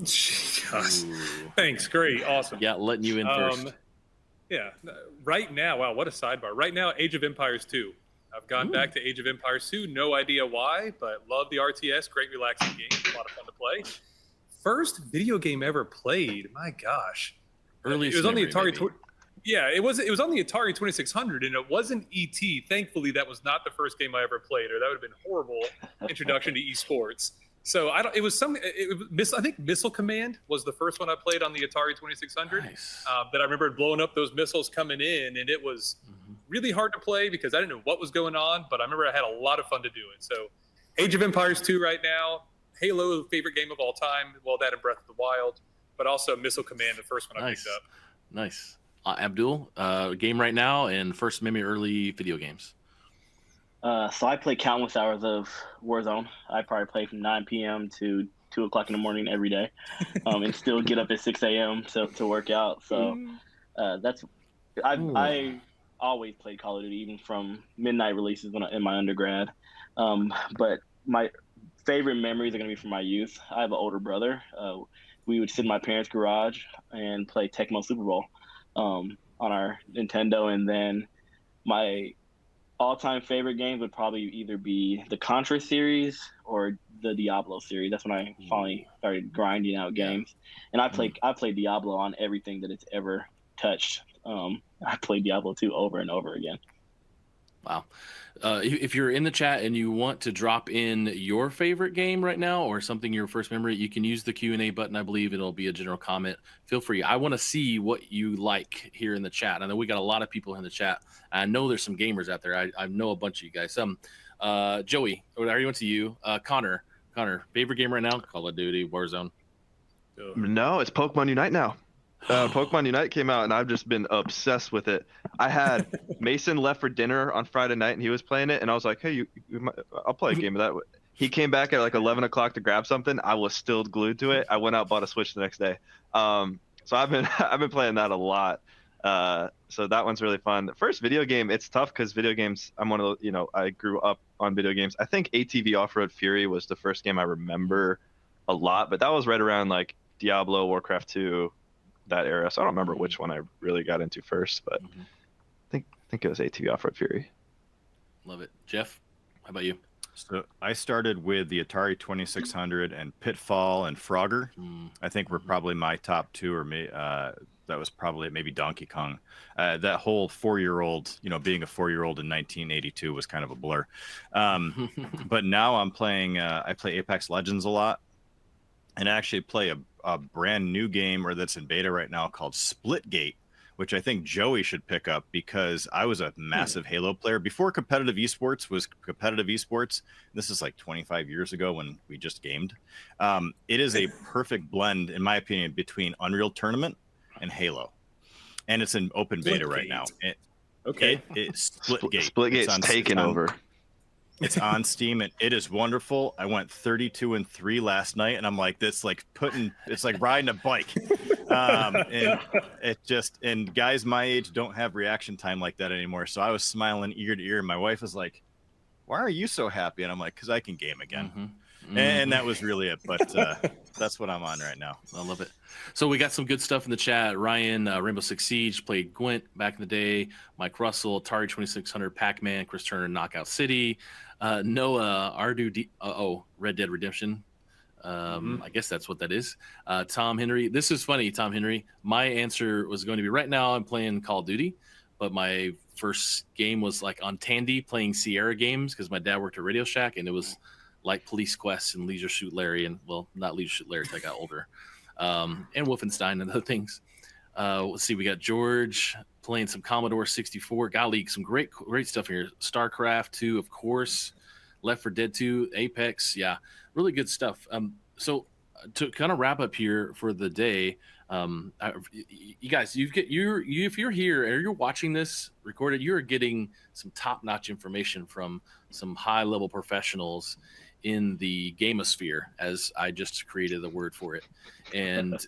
Thanks. Great. Awesome. Yeah, letting you in first. Yeah. Right now, wow, what a sidebar. Right now, Age of Empires 2. I've gone back to Age of Empires 2. No idea why, but love the RTS. Great, relaxing game. A lot of fun to play. First video game ever played. My gosh. Earliest it was on the memory, Atari. Yeah, it was on the Atari 2600, and it wasn't ET. Thankfully, that was not the first game I ever played, or that would have been a horrible introduction to esports. So I think Missile Command was the first one I played on the Atari 2600. Nice. That I remember blowing up those missiles coming in, and it was really hard to play because I didn't know what was going on, but I remember I had a lot of fun to do it. So Age of Empires 2 right now. Halo, favorite game of all time. Well, that and Breath of the Wild, but also Missile Command, the first one I picked up. Nice. Abdul, game right now and first memory early video games. So I play countless hours of Warzone. I probably play from 9 p.m. to 2 o'clock in the morning every day, and still get up at 6 a.m. to work out. So I always played Call of Duty, even from midnight releases in my undergrad. But my favorite memories are going to be from my youth. I have an older brother. We would sit in my parents' garage and play Tecmo Super Bowl on our Nintendo, and then my all-time favorite games would probably either be the Contra series or the Diablo series. That's when I finally started grinding out games, and I played Diablo on everything that it's ever touched. I played Diablo 2 over and over again. Wow. If you're in the chat and you want to drop in your favorite game right now or something your first memory, you can use the Q&A button. I believe it'll be a general comment. Feel free. I want to see what you like here in the chat. I know we got a lot of people in the chat. I know there's some gamers out there. I know a bunch of you guys. Joey, I already went to you. Connor, favorite game right now? Call of Duty, Warzone. No, it's Pokemon Unite now. Pokemon Unite came out, and I've just been obsessed with it. I had Mason left for dinner on Friday night, and he was playing it, and I was like, hey, I'll play a game of that. He came back at like 11 o'clock to grab something. I was still glued to it. I went out, bought a Switch the next day. So I've been playing that a lot. So that one's really fun. The first video game, it's tough because video games, I grew up on video games. I think ATV Off-Road Fury was the first game I remember a lot, but that was right around like Diablo, Warcraft 2, that era. So I don't remember which one I really got into first, but I think it was ATV Off-Road Fury. Love it. Jeff, how about you? So I started with the Atari 2600 and Pitfall and Frogger. I think were probably my top two, or that was probably maybe Donkey Kong. That whole 4-year-old, being a 4-year-old in 1982 was kind of a blur. But now I'm playing, I play Apex Legends a lot, and I actually play a brand new game that's in beta right now called Splitgate, which I think Joey should pick up because I was a massive Halo player before competitive esports was competitive esports. This is like 25 years ago when we just gamed. It is a perfect blend, in my opinion, between Unreal Tournament and Halo, and it's in open beta right now. It's Splitgate. Splitgate's taken over. It's on Steam, and it is wonderful. I went 32-3 last night, and I'm like, it's like riding a bike. And guys my age don't have reaction time like that anymore. So I was smiling ear to ear, and my wife was like, "Why are you so happy?" And I'm like, "Cause I can game again." And that was really it. But that's what I'm on right now. I love it. So we got some good stuff in the chat. Ryan, Rainbow Six Siege, played Gwent back in the day. Mike Russell, Atari 2600, Pac-Man, Chris Turner, Knockout City. Noah, Red Dead Redemption. I guess that's what that is. Tom Henry. This is funny, Tom Henry. My answer was going to be right now I'm playing Call of Duty, but my first game was like on Tandy playing Sierra games because my dad worked at Radio Shack, and it was like Police Quest and Leisure Suit Larry, and well, not Leisure Suit Larry, I got older, and Wolfenstein and other things. Let's see, we got George playing some Commodore 64. Golly, some great stuff here. StarCraft 2, of course. Left 4 Dead 2, Apex, yeah, really good stuff. So to kind of wrap up here for the day, you guys, if you're here or you're watching this recorded, you're getting some top-notch information from some high-level professionals in the gamosphere, as I just created the word for it. And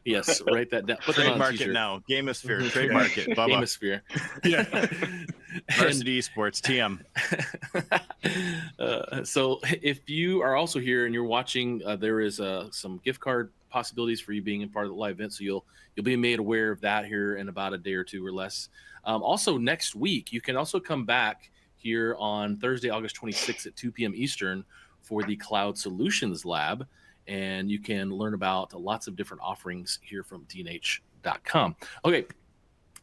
yes, write that down. Put that on a Trademark it t-shirt. now. Gamosphere. Trademark it. Bubba. Gamosphere. Yeah. Varsity Esports. TM. So if you are also here and you're watching, there is some gift card possibilities for you being a part of the live event. So you'll be made aware of that here in about a day or two or less. Also next week, you can also come back here on Thursday, August 26th at 2 p.m. Eastern for the Cloud Solutions Lab. And you can learn about lots of different offerings here from DNH.com. Okay,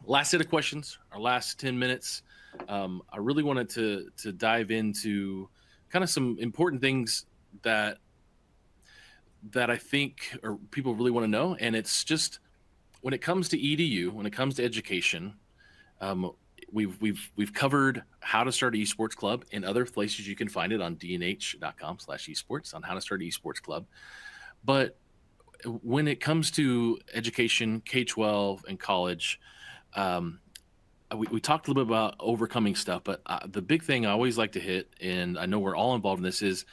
last set of questions, our last 10 minutes. I really wanted to dive into kind of some important things that I think or people really want to know. And it's just when it comes to EDU, when it comes to education, we've covered how to start an esports club in other places. You can find it on dnh.com/esports on how to start an esports club. But when it comes to education, K-12 and college, we talked a little bit about overcoming stuff, but the big thing I always like to hit, and I know we're all involved in this, is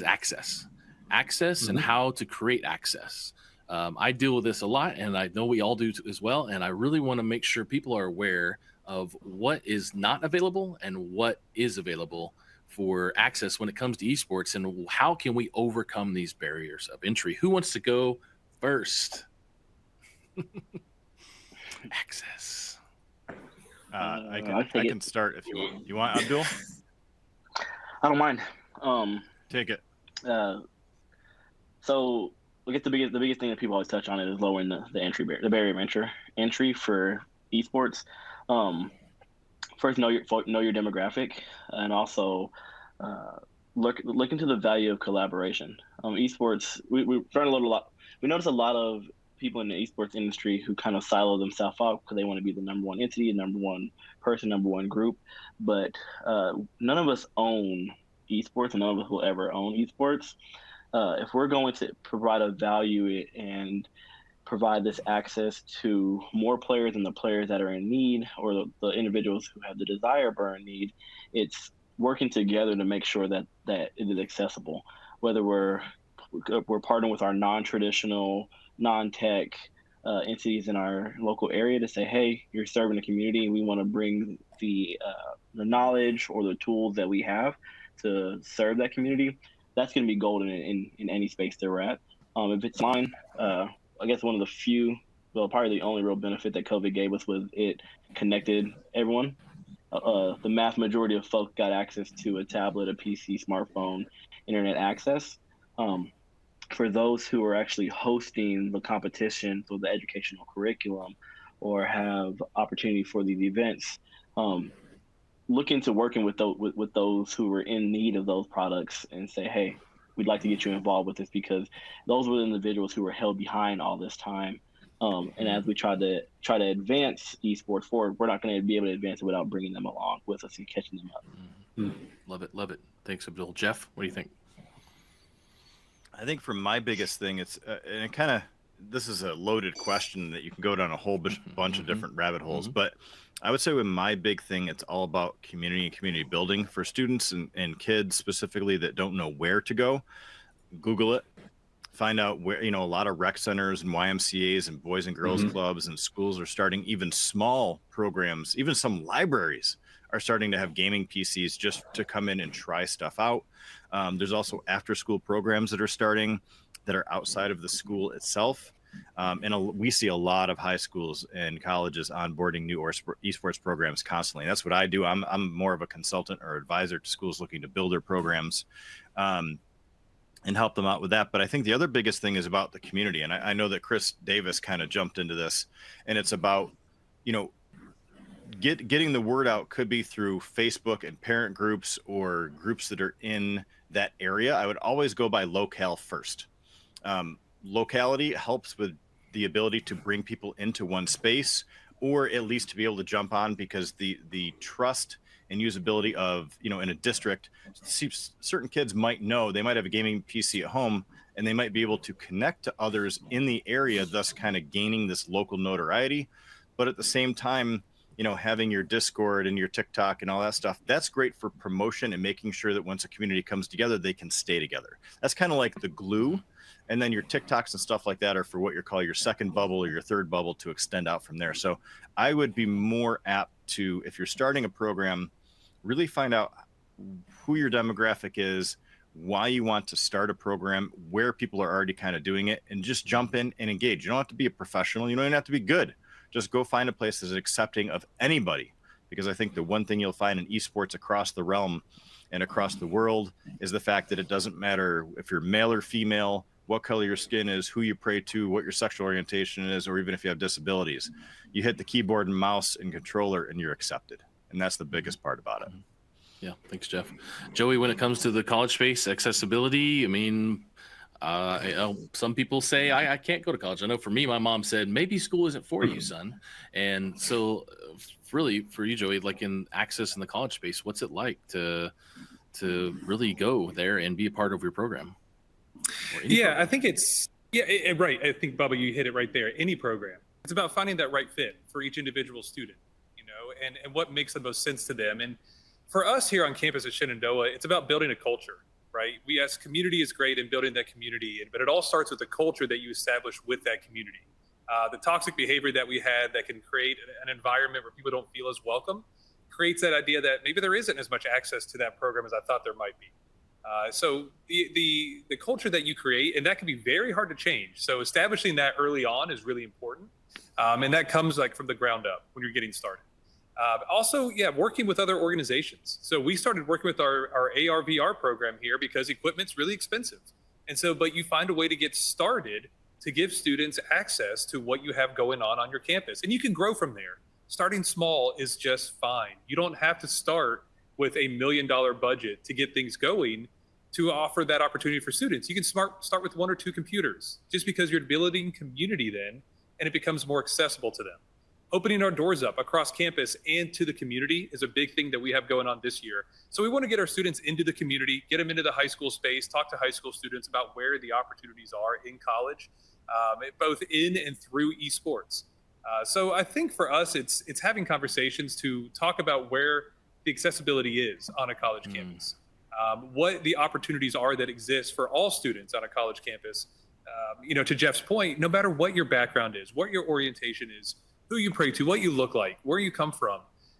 access and how to create access. I deal with this a lot, and I know we all do as well. And I really want to make sure people are aware of what is not available and what is available for access when it comes to esports, and how can we overcome these barriers of entry. Who wants to go first? Access. I can start if you want. You want, Abdul? I don't mind. Take it. So I guess the biggest thing that people always touch on it is lowering the barrier of entry for esports. First, know your demographic, and also look into the value of collaboration. Esports, we notice a lot of people in the esports industry who kind of silo themselves out because they want to be the number one entity, number one person, number one group. But none of us own esports, and none of us will ever own esports. If we're going to provide a value and provide this access to more players and the players that are in need, or the individuals who have the desire but are in need, it's working together to make sure that it is accessible. Whether we're partnering with our non-traditional, non-tech entities in our local area to say, hey, you're serving the community, and we want to bring the knowledge or the tools that we have to serve that community. That's going to be golden in any space that we're at. If it's mine, I guess one of the few, well, probably the only real benefit that COVID gave us was it connected everyone. The vast majority of folks got access to a tablet, a PC, smartphone, internet access. For those who are actually hosting the competition for the educational curriculum or have opportunity for these events, look into working with those who are in need of those products and say, hey, we'd like to get you involved with this, because those were the individuals who were held behind all this time. And as we try to advance esports forward, we're not going to be able to advance it without bringing them along with us and catching them up. Love it. Thanks, Abdul. Jeff, what do you think? I think for my biggest thing, it's and it kind of, this is a loaded question that you can go down a whole bunch of different rabbit holes, but I would say with my big thing, it's all about community and community building for students and kids specifically that don't know where to go. Google it, find out where, a lot of rec centers and YMCAs and boys and girls clubs and schools are starting even small programs. Even some libraries are starting to have gaming PCs just to come in and try stuff out. There's also after school programs that are starting that are outside of the school itself. And we see a lot of high schools and colleges onboarding new esports programs constantly. That's what I do. I'm more of a consultant or advisor to schools looking to build their programs and help them out with that. But I think the other biggest thing is about the community. And I know that Chris Davis kind of jumped into this, and it's about, getting the word out. Could be through Facebook and parent groups or groups that are in that area. I would always go by locale first. Locality helps with the ability to bring people into one space, or at least to be able to jump on, because the trust and usability of, in a district, certain kids might know, they might have a gaming PC at home, and they might be able to connect to others in the area, thus kind of gaining this local notoriety. But at the same time, having your Discord and your TikTok and all that stuff, that's great for promotion and making sure that once a community comes together, they can stay together. That's kind of like the glue. And then your TikToks and stuff like that are for what you call your second bubble or your third bubble to extend out from there. So I would be more apt to, if you're starting a program, really find out who your demographic is, why you want to start a program, where people are already kind of doing it, and just jump in and engage. You don't have to be a professional. You don't even have to be good. Just go find a place that's accepting of anybody. Because I think the one thing you'll find in esports across the realm and across the world is the fact that it doesn't matter if you're male or female, what color your skin is, who you pray to, what your sexual orientation is, or even if you have disabilities. You hit the keyboard and mouse and controller and you're accepted. And that's the biggest part about it. Yeah, thanks, Jeff. Joey, when it comes to the college space, accessibility, I mean, Some people say I can't go to college. I know for me, my mom said maybe school isn't for you, son. And so, really, for you, Joey, like in access in the college space, what's it like to really go there and be a part of your program? Yeah, I think it's right. I think Bubba, you hit it right there. Any program, it's about finding that right fit for each individual student, and what makes the most sense to them. And for us here on campus at Shenandoah, it's about building a culture. Right? Yes, community is great in building that community, but it all starts with the culture that you establish with that community. The toxic behavior that we had that can create an environment where people don't feel as welcome creates that idea that maybe there isn't as much access to that program as I thought there might be. So the culture that you create, and that can be very hard to change. So establishing that early on is really important, and that comes like from the ground up when you're getting started. Also, working with other organizations. So we started working with our AR VR program here because equipment's really expensive. And so, but you find a way to get started to give students access to what you have going on your campus. And you can grow from there. Starting small is just fine. You don't have to start with $1 million budget to get things going to offer that opportunity for students. You can start with 1 or 2 computers just because you're building community then, and it becomes more accessible to them. Opening our doors up across campus and to the community is a big thing that we have going on this year. So we want to get our students into the community, get them into the high school space, talk to high school students about where the opportunities are in college, both in and through esports. So I think for us, it's having conversations to talk about where the accessibility is on a college campus, what the opportunities are that exist for all students on a college campus. To Jeff's point, no matter what your background is, what your orientation is, who you pray to, what you look like, where you come from.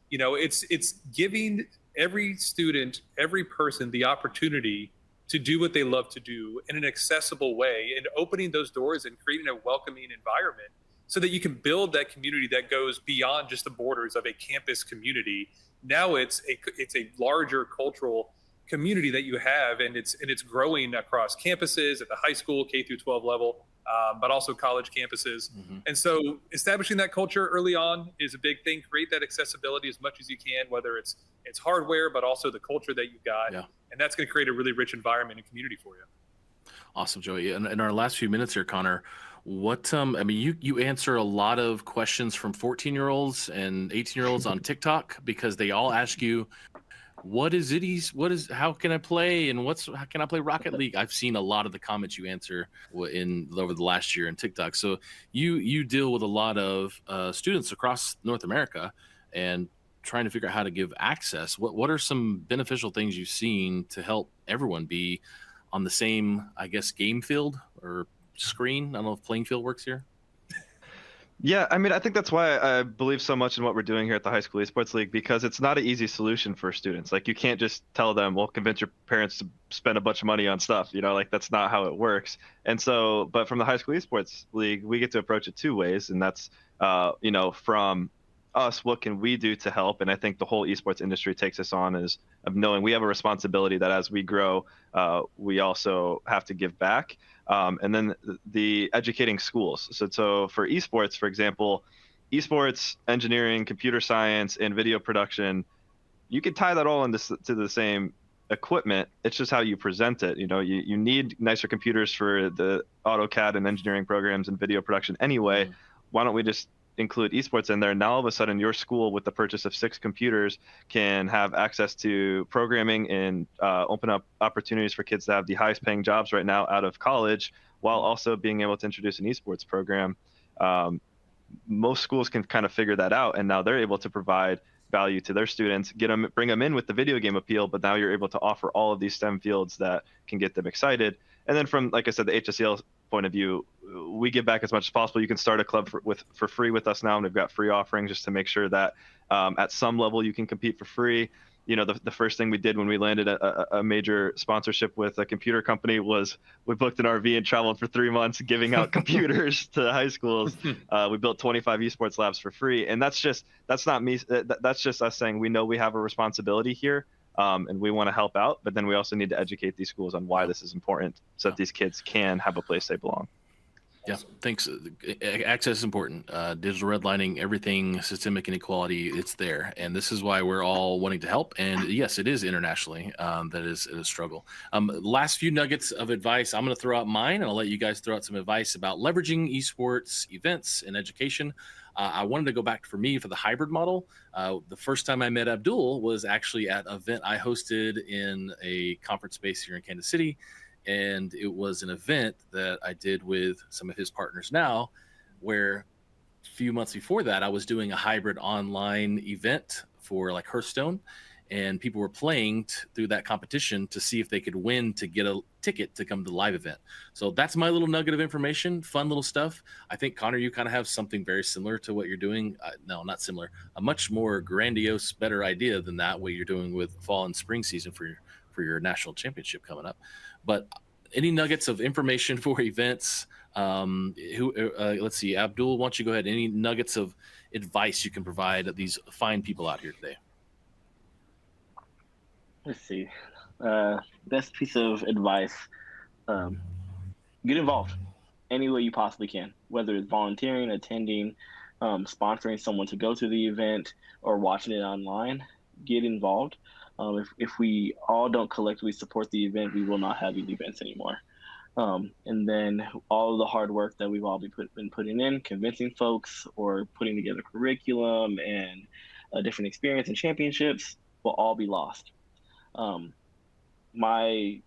It's giving every student, every person the opportunity to do what they love to do in an accessible way, and opening those doors and creating a welcoming environment so that you can build that community that goes beyond just the borders of a campus community. Now it's a larger cultural community that you have, and it's growing across campuses at the high school, K through 12 level, but also college campuses. Mm-hmm. And so establishing that culture early on is a big thing. Create that accessibility as much as you can, whether it's hardware, but also the culture that you've got. Yeah. And that's going to create a really rich environment and community for you. Awesome, Joey. In our last few minutes here, Connor, what you answer a lot of questions from 14-year-olds and 18-year-olds on TikTok because they all ask you, how can I play, and how can I play Rocket League? I've seen a lot of the comments you answer over the last year in TikTok. So you deal with a lot of students across North America and trying to figure out how to give access. What are some beneficial things you've seen to help everyone be on the same, I guess, game field or screen? I don't know if playing field works here. Yeah, I think that's why I believe so much in what we're doing here at the High School Esports League, because it's not an easy solution for students. Like, you can't just tell them, well, convince your parents to spend a bunch of money on stuff, that's not how it works. And so, but from the High School Esports League, we get to approach it 2 ways, and that's, from us, what can we do to help? And I think the whole esports industry takes us on of knowing we have a responsibility that as we grow, we also have to give back. And then the educating schools. So for esports, for example, esports, engineering, computer science, and video production, you can tie that all to the same equipment. It's just how you present it. You need nicer computers for the AutoCAD and engineering programs and video production anyway. Why don't we just include esports in there? Now all of a sudden your school, with the purchase of 6 computers, can have access to programming and open up opportunities for kids to have the highest paying jobs right now out of college, while also being able to introduce an esports program. Most schools can kind of figure that out, and now they're able to provide value to their students, bring them in with the video game appeal, but now you're able to offer all of these STEM fields that can get them excited. And then from, like I said, the HSEL point of view, we give back as much as possible. You can start a club for free with us now, and we've got free offerings just to make sure that at some level you can compete for free. The first thing we did when we landed a major sponsorship with a computer company was we booked an RV and traveled for 3 months giving out computers to high schools. We built 25 esports labs for free, and that's not me. That's just us saying we know we have a responsibility here. And we want to help out, but then we also need to educate these schools on why this is important so that these kids can have a place they belong. Yeah, thanks. Access is important. Digital redlining, everything, systemic inequality, it's there. And this is why we're all wanting to help. And yes, it is internationally that is a struggle. Last few nuggets of advice. I'm going to throw out mine, and I'll let you guys throw out some advice about leveraging esports events and education. I wanted to go back for me for the hybrid model. The first time I met Abdul was actually at an event I hosted in a conference space here in Kansas City. And it was an event that I did with some of his partners now, where a few months before that, I was doing a hybrid online event for like Hearthstone, and people were playing through that competition to see if they could win to get a ticket to come to the live event. So that's my little nugget of information, fun little stuff. I think, Connor, you kind of have something very similar to what you're doing. No, not similar, a much more grandiose, better idea than that, what you're doing with fall and spring season for your national championship coming up. But any nuggets of information for events? Let's see, Abdul, why don't you go ahead? Any nuggets of advice you can provide these fine people out here today? Let's see. Best piece of advice: get involved any way you possibly can, whether it's volunteering, attending, sponsoring someone to go to the event, or watching it online. Get involved. If we all don't collectively support the event, we will not have the events anymore. And then all of the hard work that we've all been putting in, convincing folks or putting together curriculum and a different experience and championships will all be lost. My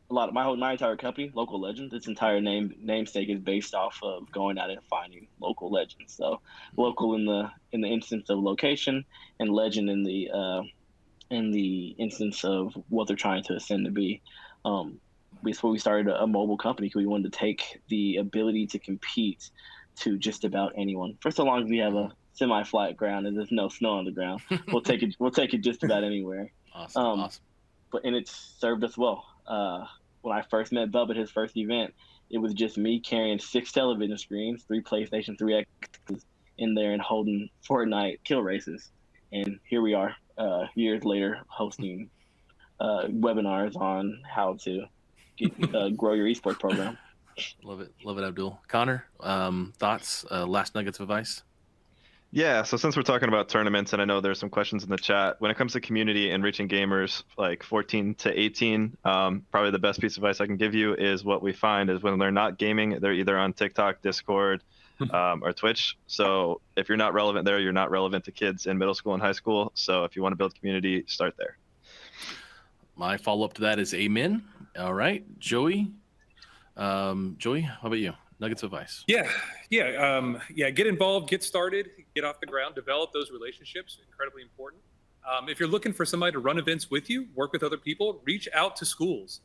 entire company, Local Legends, its entire namesake is based off of going out and finding local legends. So local in the instance of location, and legend in the instance of what they're trying to ascend to be. Before we started a mobile company, because we wanted to take the ability to compete to just about anyone. For so long as we have a semi-flat ground and there's no snow on the ground, we'll take it just about anywhere. Awesome. And it's served us well. When I first met Bub at his first event, it was just me carrying 6 television screens, 3 PlayStation 3 X's in there, and holding Fortnite kill races. And here we are, years later, hosting webinars on how to grow your esports program. Love it, Abdul. Connor, thoughts, last nuggets of advice? Yeah, so since we're talking about tournaments, and I know there's some questions in the chat, when it comes to community and reaching gamers like 14 to 18, probably the best piece of advice I can give you is what we find is when they're not gaming, they're either on TikTok, Discord, or Twitch. So if you're not relevant there, you're not relevant to kids in middle school and high school. So if you want to build community, start there. My follow-up to that is amen. All right, Joey. Joey, how about you? Nuggets of advice. Yeah. Get involved, get started, get off the ground, develop those relationships. Incredibly important. If you're looking for somebody to run events with you, work with other people, reach out to schools.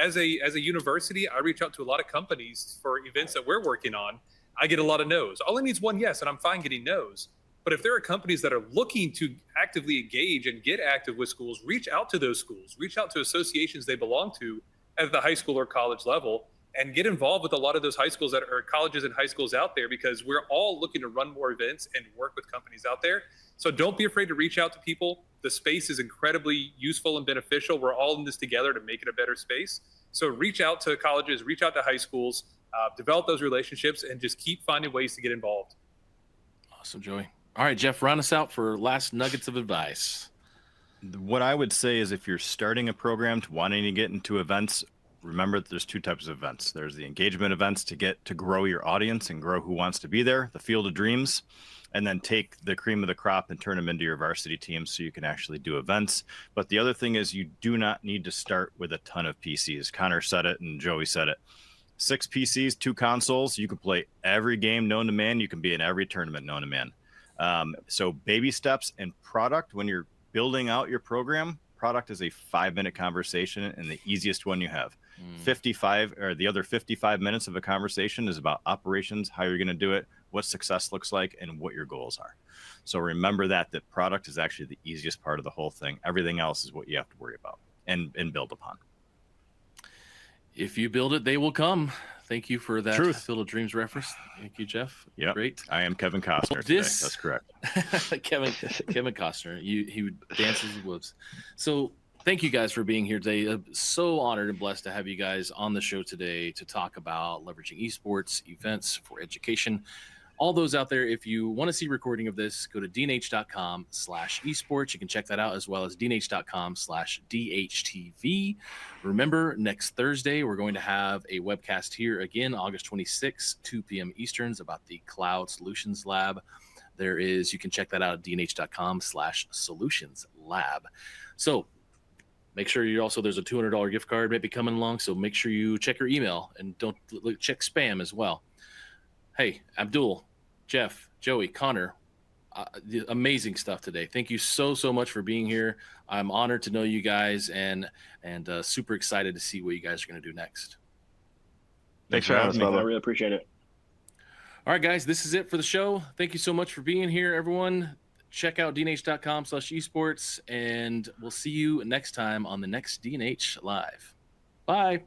As a university, I reach out to a lot of companies for events that we're working on. I get a lot of no's. All I need is one yes, and I'm fine getting no's. But if there are companies that are looking to actively engage and get active with schools, reach out to those schools, reach out to associations they belong to at the high school or college level, and get involved with a lot of those high schools that are colleges and high schools out there, because we're all looking to run more events and work with companies out there. So don't be afraid to reach out to people. The space is incredibly useful and beneficial. We're all in this together to make it a better space. So reach out to colleges, reach out to high schools, develop those relationships, and just keep finding ways to get involved. Awesome, Joey. All right, Jeff, round us out for last nuggets of advice. What I would say is if you're starting a program to wanting to get into events, remember that there's 2 types of events. There's the engagement events to grow your audience and grow who wants to be there, the field of dreams, and then take the cream of the crop and turn them into your varsity team so you can actually do events. But the other thing is you do not need to start with a ton of PCs. Connor said it and Joey said it. 6 PCs, 2 consoles, you can play every game known to man. You can be in every tournament known to man. So baby steps and product, when you're building out your program, product is a 5-minute conversation and the easiest one you have. 55 or the other 55 minutes of a conversation is about operations, how you're going to do it, what success looks like, and what your goals are. So remember that product is actually the easiest part of the whole thing. Everything else is what you have to worry about and build upon. If you build it, they will come. Thank you for that Truth. Field of Dreams reference. Thank you, Jeff. Yeah, great. I am Kevin Costner today. That's correct. Kevin Costner. He dances and whoops. So Thank you guys for being here today. So honored and blessed to have you guys on the show today to talk about leveraging esports events for education. All those out there, if you want to see recording of this, go to dnh.com/esports. You can check that out, as well as dnh.com/DHTV. Remember, next Thursday, we're going to have a webcast here again, August 26th, 2 p.m. Easterns, about the Cloud Solutions Lab. You can check that out at dnh.com/solutions lab. So make sure there's a $200 gift card maybe coming along. So make sure you check your email and don't check spam as well. Hey, Abdul, Jeff, Joey, Connor, amazing stuff today. Thank you so much for being here. I'm honored to know you guys and super excited to see what you guys are going to do next. Thanks for having us, Bubba. I really appreciate it. All right, guys, this is it for the show. Thank you so much for being here, everyone. Check out dnh.com/esports, and we'll see you next time on the next DNH Live. Bye.